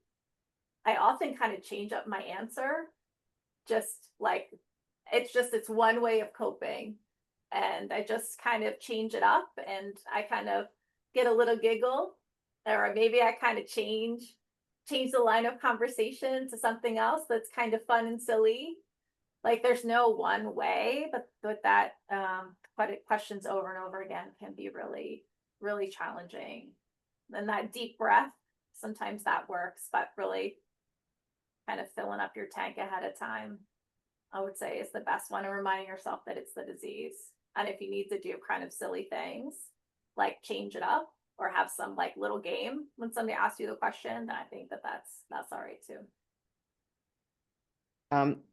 often kind of change up my answer, just like, it's one way of coping. And I just kind of change it up, and I kind of get a little giggle, or maybe I kind of change the line of conversation to something else that's kind of fun and silly. Like, there's no one way, but that questions over and over again can be really, really challenging. And that deep breath, sometimes that works, but really kind of filling up your tank ahead of time, I would say, is the best one, and reminding yourself that it's the disease. And if you need to do kind of silly things, like change it up, or have some like little game when somebody asks you the question, then I think that that's all right too.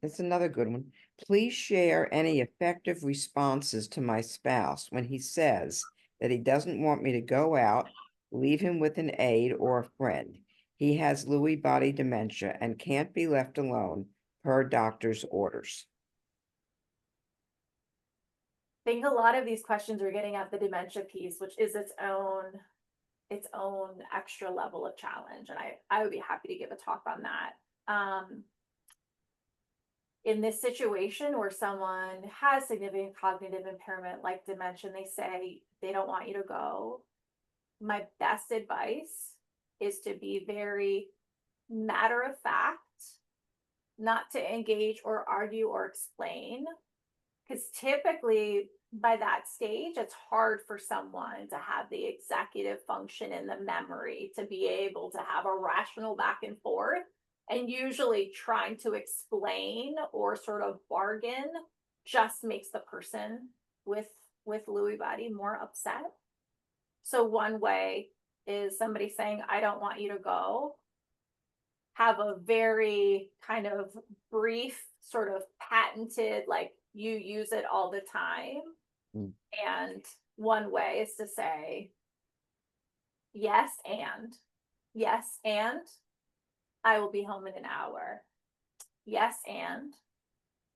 It's another good one. Please share any effective responses to my spouse when he says that he doesn't want me to go out, leave him with an aide or a friend. He has Lewy body dementia and can't be left alone per doctor's orders. I think a lot of these questions are getting at the dementia piece, which is its own extra level of challenge. And I would be happy to give a talk on that. In this situation where someone has significant cognitive impairment like dementia, they say they don't want you to go, my best advice is to be very matter of fact, not to engage or argue or explain, because typically by that stage it's hard for someone to have the executive function and the memory to be able to have a rational back and forth, and usually trying to explain or sort of bargain just makes the person with Lewy body more upset. So one way is somebody saying, I don't want you to go, have a very kind of brief, sort of patented, like you use it all the time. Mm. And one way is to say, yes, and I will be home in an hour. Yes, and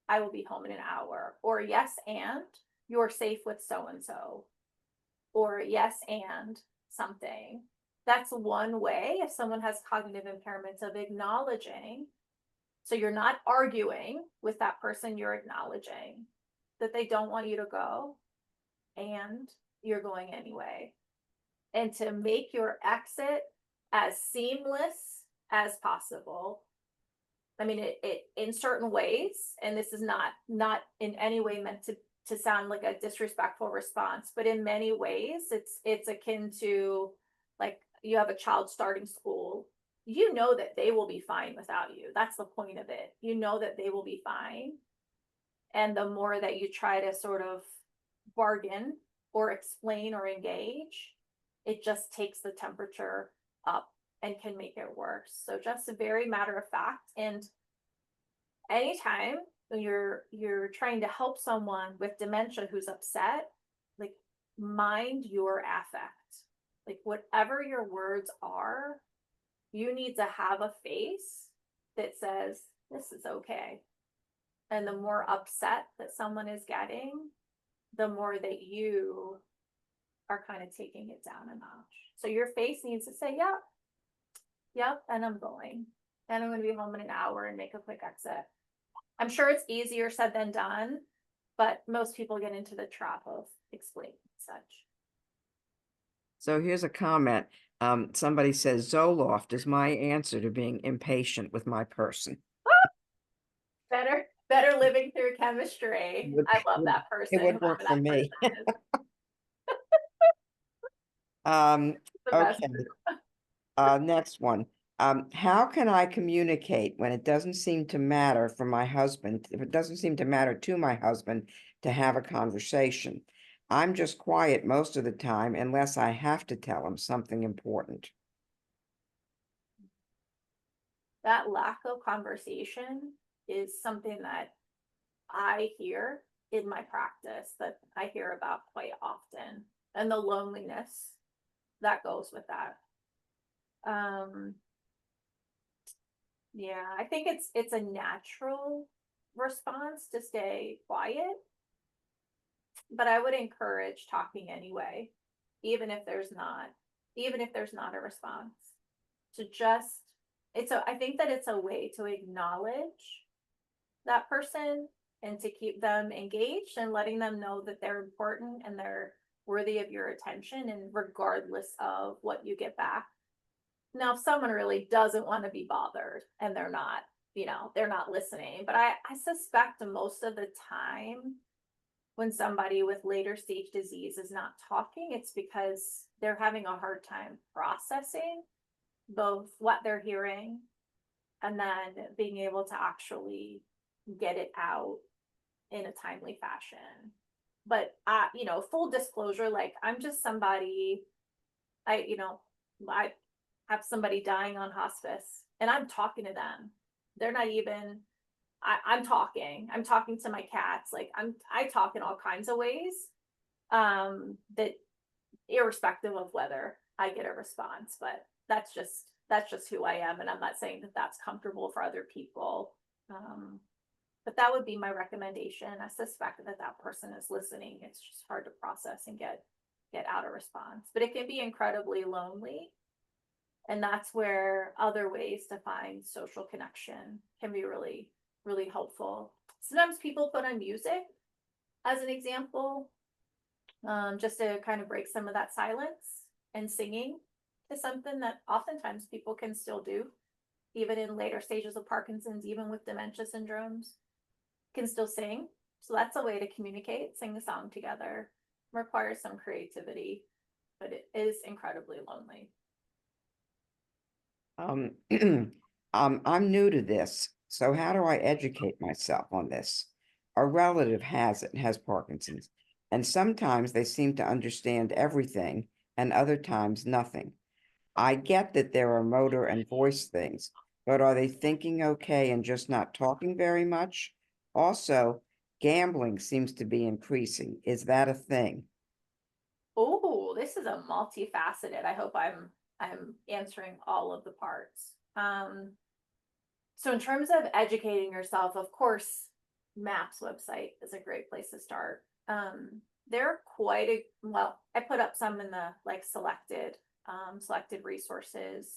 I will be home in an hour. Or yes, and you're safe with so and so. Or yes, and something. That's one way, if someone has cognitive impairments, of acknowledging. So you're not arguing with that person, you're acknowledging that they don't want you to go and you're going anyway. And to make your exit as seamless as possible. I mean, it in certain ways, and this is not in any way meant to sound like a disrespectful response, but in many ways it's akin to, like, you have a child starting school, you know that they will be fine without you. That's the point of it. You know that they will be fine. And the more that you try to sort of bargain or explain or engage, it just takes the temperature up and can make it worse. So just a very matter of fact. And anytime when you're trying to help someone with dementia who's upset, like, mind your affect. Like, whatever your words are, you need to have a face that says, this is okay. And the more upset that someone is getting, the more that you are kind of taking it down a notch. So your face needs to say, yep, and I'm going. And I'm going to be home in an hour and make a quick exit. I'm sure it's easier said than done, but most people get into the trap of explaining such. So here's a comment. Somebody says Zoloft is my answer to being impatient with my person. Better living through chemistry. Would- I love would- that person. It would work whoever for that me. person is. The best. Okay. Next one. How can I communicate when it doesn't seem to matter for my husband, if it doesn't seem to matter to my husband to have a conversation? I'm just quiet most of the time unless I have to tell him something important. That lack of conversation is something that I hear in my practice, that I hear about quite often, and the loneliness that goes with that. Yeah, I think it's a natural response to stay quiet, but I would encourage talking anyway, even if there's not a response. To just, I think that it's a way to acknowledge that person and to keep them engaged and letting them know that they're important and they're worthy of your attention, and regardless of what you get back. Now, if someone really doesn't want to be bothered and they're not listening, but I suspect most of the time when somebody with later stage disease is not talking, it's because they're having a hard time processing both what they're hearing and then being able to actually get it out in a timely fashion. But full disclosure, like, I'm just somebody I have somebody dying on hospice and I'm talking to them. They're not even, I'm talking to my cats. Like I talk in all kinds of ways, that irrespective of whether I get a response, but that's just who I am. And I'm not saying that that's comfortable for other people. But that would be my recommendation. I suspect that that person is listening. It's just hard to process and get out a response, but it can be incredibly lonely. And that's where other ways to find social connection can be really, really helpful. Sometimes people put on music as an example, just to kind of break some of that silence, and singing is something that oftentimes people can still do, even in later stages of Parkinson's, even with dementia syndromes, can still sing. So that's a way to communicate, sing the song together. Requires some creativity, but it is incredibly lonely. I'm new to this, so how do I educate myself on this? A relative has Parkinson's, and sometimes they seem to understand everything, and other times nothing. I get that there are motor and voice things, but are they thinking okay and just not talking very much? Also, gambling seems to be increasing. Is that a thing? Oh, this is a multifaceted. I hope I'm answering all of the parts. So in terms of educating yourself, of course, MAPS website is a great place to start. There are well, I put up some in the like selected resources.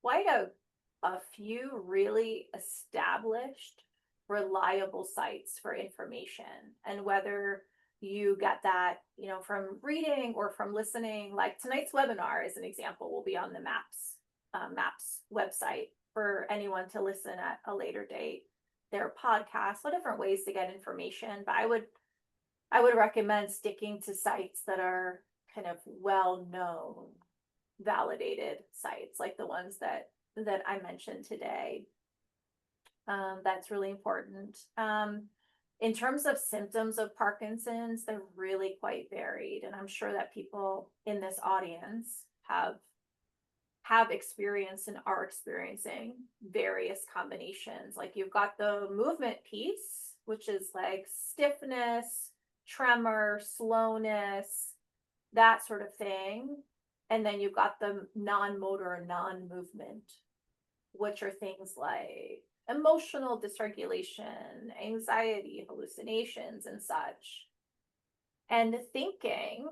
Quite a few really established, reliable sites for information, and whether you get that, from reading or from listening, like tonight's webinar as an example will be on the MAPS website for anyone to listen at a later date. There are podcasts, so different ways to get information, but I would recommend sticking to sites that are kind of well-known, validated sites, like the ones that I mentioned today. That's really important. In terms of symptoms of Parkinson's, they're really quite varied, and I'm sure that people in this audience have experienced and are experiencing various combinations. Like you've got the movement piece, which is like stiffness, tremor, slowness, that sort of thing. And then you've got the non-motor, non-movement, which are things like emotional dysregulation, anxiety, hallucinations, and such. And the thinking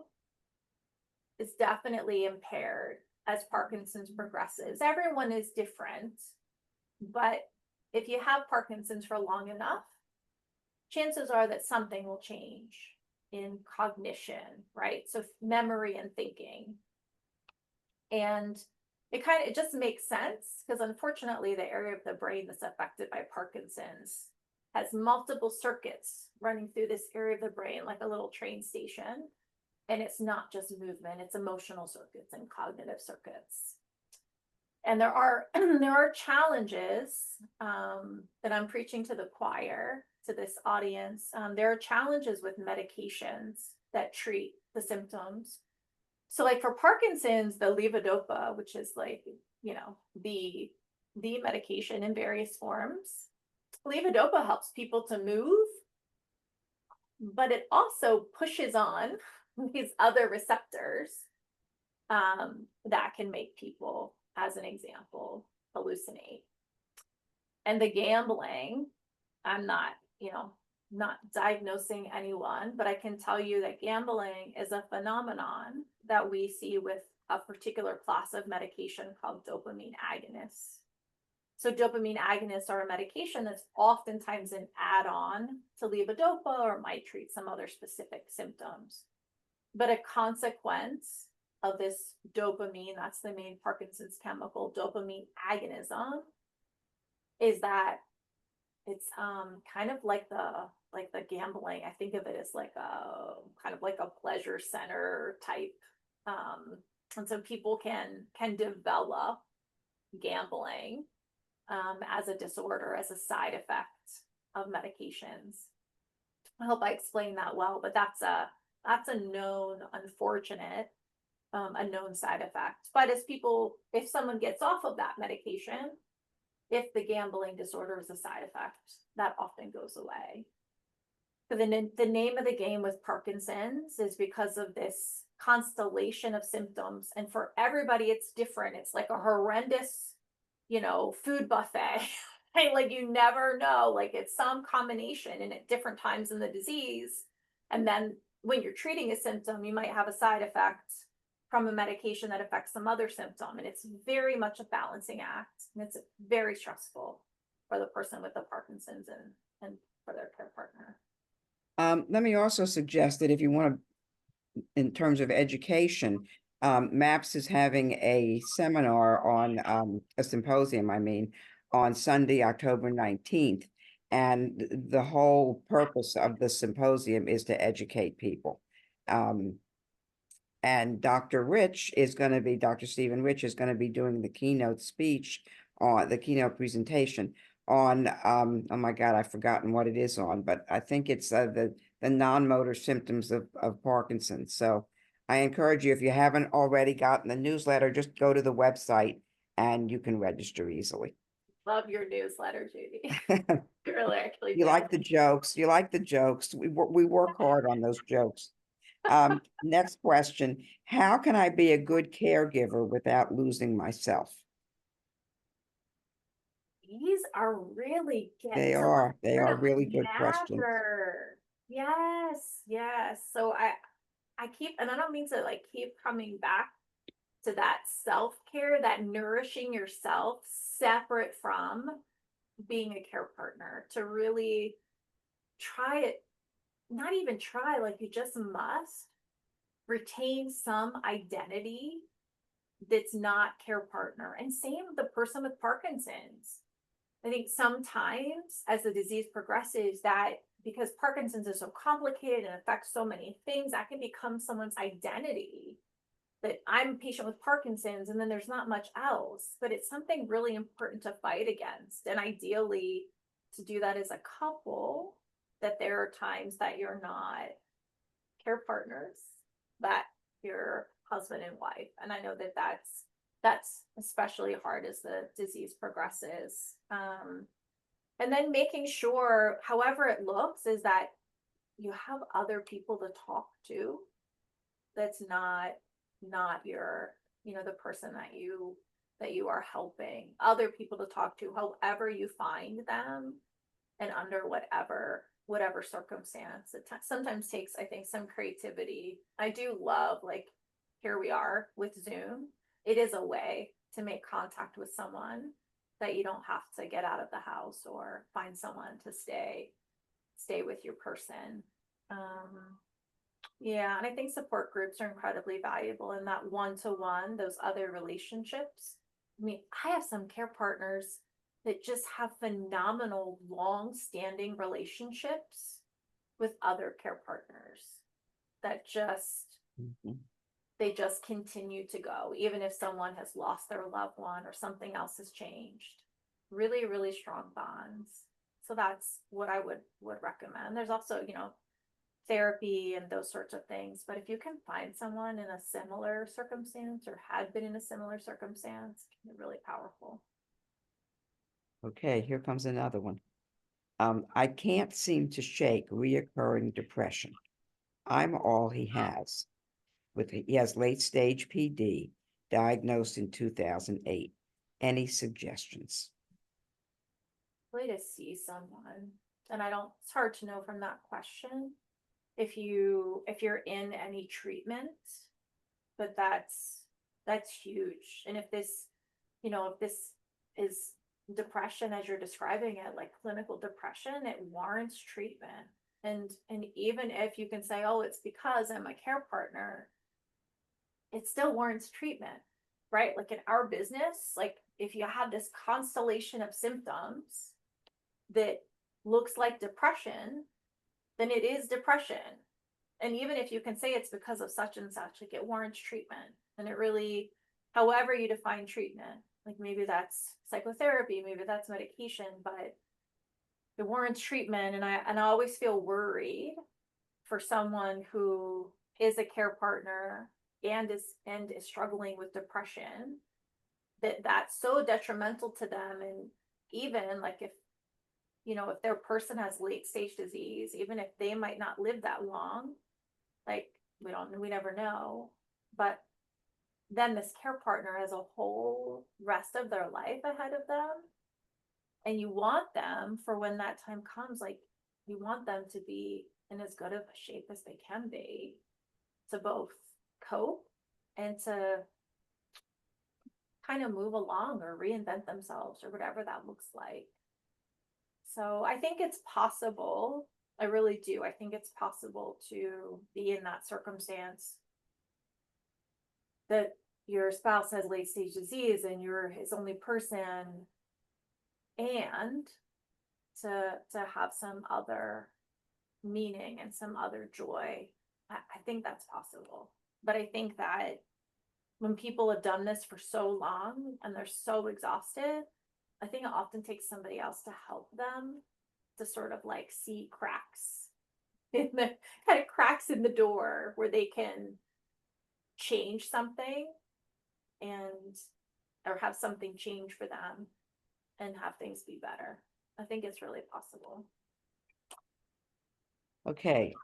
is definitely impaired as Parkinson's progresses. Everyone is different, but if you have Parkinson's for long enough, chances are that something will change in cognition, right? So memory and thinking. And it just makes sense because unfortunately the area of the brain that's affected by Parkinson's has multiple circuits running through this area of the brain, like a little train station. And it's not just movement, it's emotional circuits and cognitive circuits. And there are challenges that I'm preaching to the choir, to this audience. There are challenges with medications that treat the symptoms. So like for Parkinson's, the levodopa, which is like, the medication in various forms, levodopa helps people to move, but it also pushes on these other receptors that can make people, as an example, hallucinate. And the gambling, I'm not diagnosing anyone, but I can tell you that gambling is a phenomenon that we see with a particular class of medication called dopamine agonists. So dopamine agonists are a medication that's oftentimes an add-on to levodopa or might treat some other specific symptoms. But a consequence of this dopamine, that's the main Parkinson's chemical, dopamine agonism, is that it's kind of like the gambling. I think of it as like a kind of like a pleasure center type. And so people can develop gambling as a disorder, as a side effect of medications. I hope I explained that well, but that's a known, unfortunate a known side effect. But if someone gets off of that medication, if the gambling disorder is a side effect, that often goes away. But the name of the game with Parkinson's is because of this constellation of symptoms. And for everybody, it's different. It's like a horrendous, food buffet. Right? Like you never know, like it's some combination and at different times in the disease. And then when you're treating a symptom, you might have a side effect from a medication that affects some other symptom. And it's very much a balancing act. And it's very stressful for the person with the Parkinson's and for their care partner. Let me also suggest that if you want to, in terms of education, MAPS is having a seminar on, a symposium, on Sunday, October 19th. And the whole purpose of the symposium is to educate people. And Dr. Stephen Rich is going to be doing the keynote speech on the keynote presentation on, oh my God, I've forgotten what it is on, but I think it's the non-motor symptoms of Parkinson's. So I encourage you, if you haven't already gotten the newsletter, just go to the website and you can register easily. Love your newsletter, Judy. Really, actually. You like the jokes. You like the jokes. We work hard on those jokes. Next question. How can I be a good caregiver without losing myself? These are really They are really good questions. Yes, yes. So I keep, and I don't mean to like keep coming back to that self-care, that nourishing yourself separate from being a care partner, to really try it, not even try, like you just must retain some identity that's not care partner. And same with the person with Parkinson's. I think sometimes as the disease progresses, that because Parkinson's is so complicated and affects so many things, that can become someone's identity, that I'm a patient with Parkinson's and then there's not much else. But it's something really important to fight against. And ideally to do that as a couple, that there are times that you're not care partners, that you're husband and wife. And I know that that's especially hard as the disease progresses. And then making sure, however it looks, is that you have other people to talk to. That's not your, the person that you are helping. Other people to talk to, however you find them, and under whatever circumstance. It sometimes takes, I think, some creativity. I do love, like, here we are with Zoom. It is a way to make contact with someone that you don't have to get out of the house or find someone to stay with your person. Yeah, and I think support groups are incredibly valuable in that one-to-one, those other relationships. I mean, I have some care partners that just have phenomenal long-standing relationships with other care partners that just they just continue to go, even if someone has lost their loved one or something else has changed. Really, really strong bonds. So that's what I would recommend. There's also, therapy and those sorts of things. But if you can find someone in a similar circumstance or had been in a similar circumstance, it can be really powerful. Okay, here comes another one. I can't seem to shake reoccurring depression. I'm all he has. He has late stage PD, diagnosed in 2008. Any suggestions? Way to see someone. And it's hard to know from that question if you're in any treatment, but that's huge. And if this is depression as you're describing it, like clinical depression, it warrants treatment. And even if you can say, oh, it's because I'm a care partner, it still warrants treatment, right? Like in our business, like if you have this constellation of symptoms that looks like depression, then it is depression. And even if you can say it's because of such and such, like it warrants treatment. And it really, however you define treatment, like maybe that's psychotherapy, maybe that's medication, but it warrants treatment. And I always feel worried for someone who is a care partner and is struggling with depression, that's so detrimental to them. And even like if, if their person has late stage disease, even if they might not live that long, like we never know, but then this care partner has a whole rest of their life ahead of them. And you want them, for when that time comes, like you want them to be in as good of a shape as they can be, to both cope and to kind of move along or reinvent themselves or whatever that looks like. So I think it's possible. I really do. I think it's possible to be in that circumstance that your spouse has late stage disease and you're his only person, and to have some other meaning and some other joy. I think that's possible. But I think that when people have done this for so long and they're so exhausted, I think it often takes somebody else to help them to sort of like see cracks in the kind of cracks in the door where they can change something and or have something change for them and have things be better. I think it's really possible. Okay,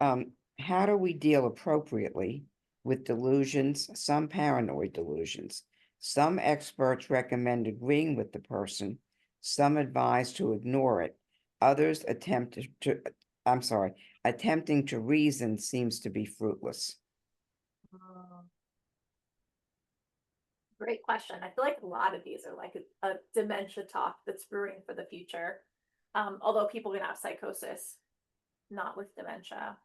how do we deal appropriately with delusions, some paranoid delusions? Some experts recommend agreeing with the person, some advise to ignore it. Others attempting to reason seems to be fruitless. Great question. I feel like a lot of these are like a dementia talk that's brewing for the future. Although people can have psychosis, not with dementia.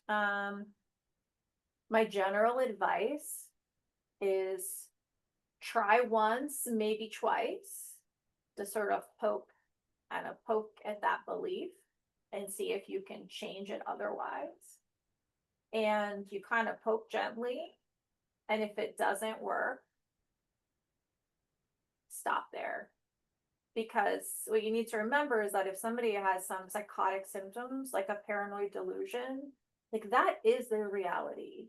My general advice is try once, maybe twice, to sort of poke at that belief and see if you can change it otherwise. And you kind of poke gently. And if it doesn't work, stop there. Because what you need to remember is that if somebody has some psychotic symptoms, like a paranoid delusion, like that is their reality.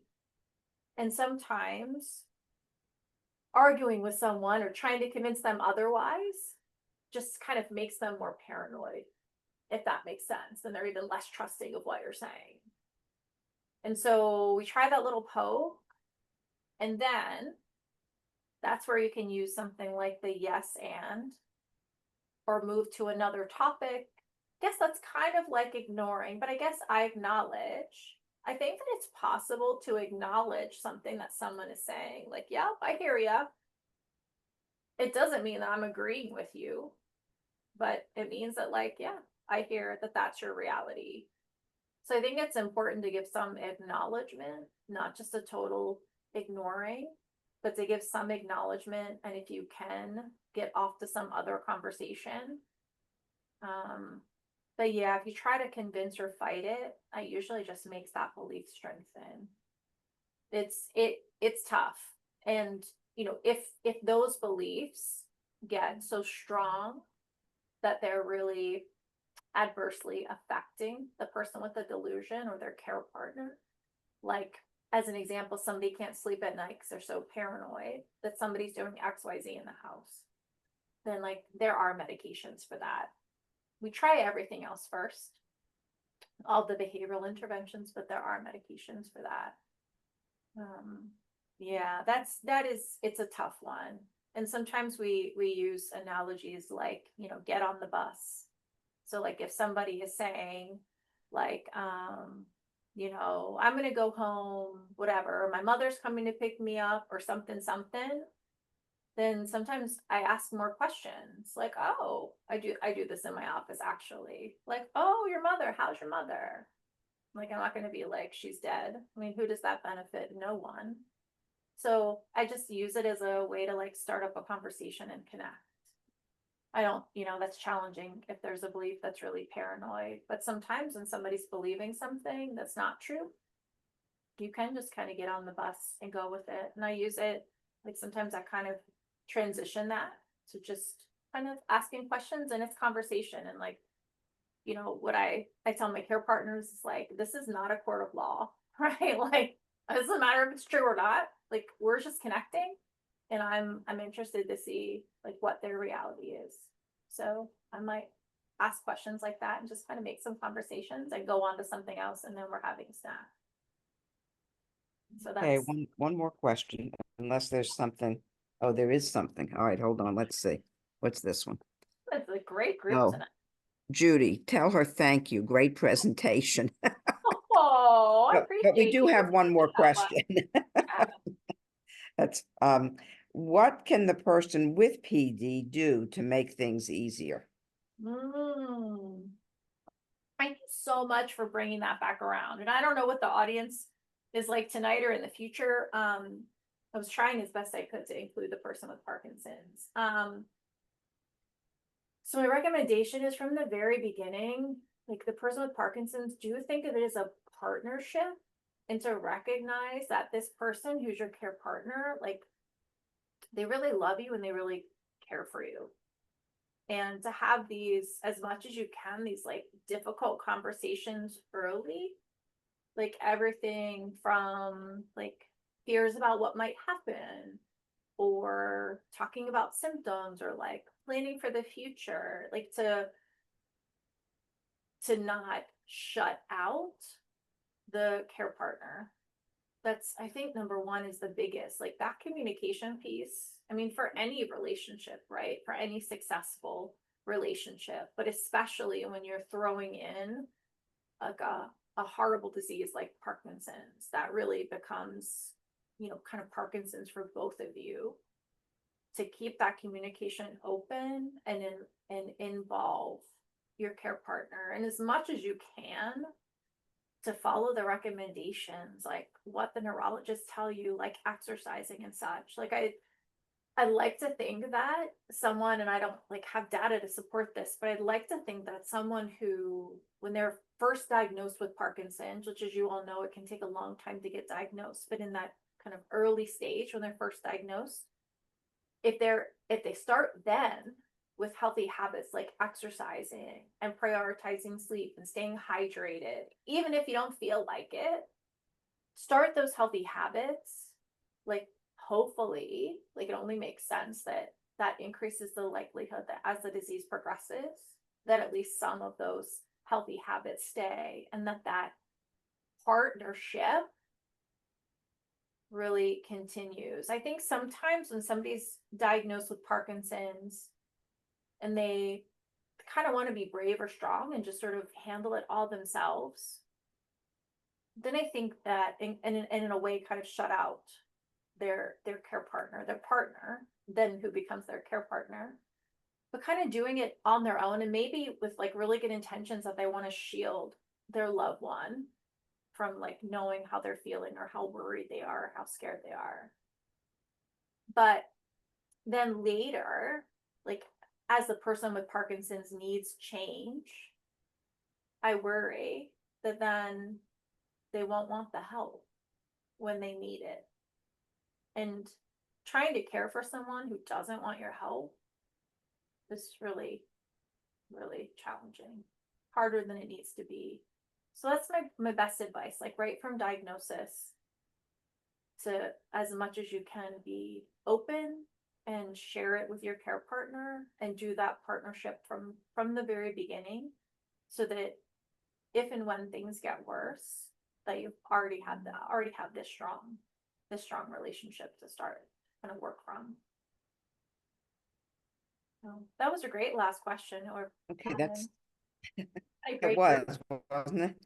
And sometimes arguing with someone or trying to convince them otherwise just kind of makes them more paranoid, if that makes sense. And they're even less trusting of what you're saying. And so we try that little poke, and then that's where you can use something like the yes and, or move to another topic. I guess that's kind of like ignoring, but I guess I acknowledge. I think that it's possible to acknowledge something that someone is saying, like, yeah, I hear ya. It doesn't mean that I'm agreeing with you, but it means that, like, yeah, I hear that that's your reality. So I think it's important to give some acknowledgement, not just a total ignoring, but to give some acknowledgement. And if you can, get off to some other conversation. But yeah, if you try to convince or fight it, it usually just makes that belief strengthen. It's tough. And if those beliefs get so strong that they're really adversely affecting the person with the delusion or their care partner, like as an example, somebody can't sleep at night because they're so paranoid that somebody's doing XYZ in the house, then like there are medications for that. We try everything else first, all the behavioral interventions, but there are medications for that. Yeah, it's a tough one. And sometimes we use analogies like, get on the bus. So like if somebody is saying like, I'm going to go home, whatever, my mother's coming to pick me up or something, then sometimes I ask more questions like, oh, I do this in my office actually. Like, oh, your mother, how's your mother? Like, I'm not going to be like, she's dead. I mean, who does that benefit? No one. So I just use it as a way to like start up a conversation and connect. I don't, that's challenging if there's a belief that's really paranoid. But sometimes when somebody's believing something that's not true, you can just kind of get on the bus and go with it. And I use it, like sometimes I kind of transition that to just kind of asking questions, and it's conversation. And like, what I tell my care partners is like, this is not a court of law, right? Like It doesn't matter if it's true or not. Like, we're just connecting, and I'm interested to see like what their reality is. So I might ask questions like that and just kind of make some conversations and go on to something else, and then we're having a snack. So Okay, that's one more question, unless there's something. Oh, there is something. All right, hold on. Let's see. What's this one? it's a great group Oh, tonight. Judy, tell her thank you. Great presentation. Oh, I But we appreciate do you have one more that much. question. Yeah. That's what can the person with PD do to make things easier? Mm. Thank you so much for bringing that back around. And I don't know what the audience is like tonight or in the future. I was trying as best I could to include the person with Parkinson's. So my recommendation is from the very beginning, like the person with Parkinson's, do think of it as a partnership, and to recognize that this person who's your care partner, like they really love you and they really care for you. And to have these, as much as you can, these like difficult conversations early, like everything from like fears about what might happen, or talking about symptoms, or like planning for the future, like to not shut out the care partner. That's, I think, number one is the biggest, like that communication piece. I mean, for any relationship, right? For any successful relationship, but especially when you're throwing in like a horrible disease like Parkinson's, that really becomes, kind of Parkinson's for both of you. To keep that communication open and involve your care partner, and as much as you can, to follow the recommendations, like what the neurologists tell you, like exercising and such. Like I'd like to think that someone, and I don't like have data to support this, but I'd like to think that someone who, when they're first diagnosed with Parkinson's, which as you all know, it can take a long time to get diagnosed, but in that kind of early stage when they're first diagnosed, if they start then with healthy habits like exercising and prioritizing sleep and staying hydrated, even if you don't feel like it, start those healthy habits, like hopefully, like it only makes sense that that increases the likelihood that as the disease progresses, that at least some of those healthy habits stay, and that that partnership really continues. I think sometimes when somebody's diagnosed with Parkinson's and they kind of want to be brave or strong and just sort of handle it all themselves, then I think that in a way kind of shut out their care partner, their partner, then who becomes their care partner, but kind of doing it on their own, and maybe with like really good intentions that they want to shield their loved one from like knowing how they're feeling or how worried they are, or how scared they are. But then later, like as the person with Parkinson's needs change, I worry that then they won't want the help when they need it. And trying to care for someone who doesn't want your help is really, really challenging, harder than it needs to be. So that's my best advice, like right from diagnosis, to as much as you can be open and share it with your care partner, and do that partnership from the very beginning, so that if and when things get worse, that you've already have this strong relationship to start kind of work from. So that was a great last question. Or Okay, that's a it great group. was, wasn't it?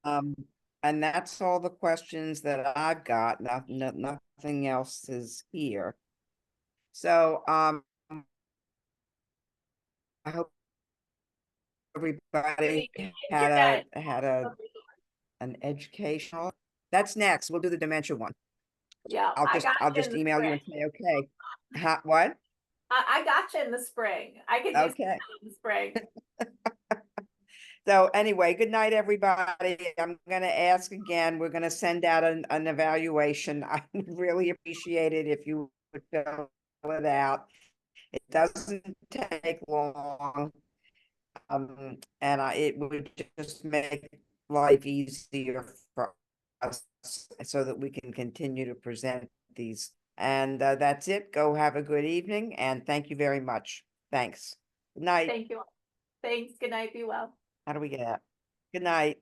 Um, and that's all the questions that I've got. Nothing else is here. So I hope everybody had an educational. That's next. We'll do the dementia one. Yeah, I'll just email you and say, okay. What? I got you in the spring. I could use Okay. in the spring. So anyway, good night, everybody. I'm going to ask again. We're going to send out an evaluation. I would really appreciate it if you would fill it out. It doesn't take long. And it would just make life easier for us so that we can continue to present these. And that's it. Go have a good evening and thank you very much. Thanks. Good night. Thank you all. Thanks. Good night. Be well. How do we get out? Good night.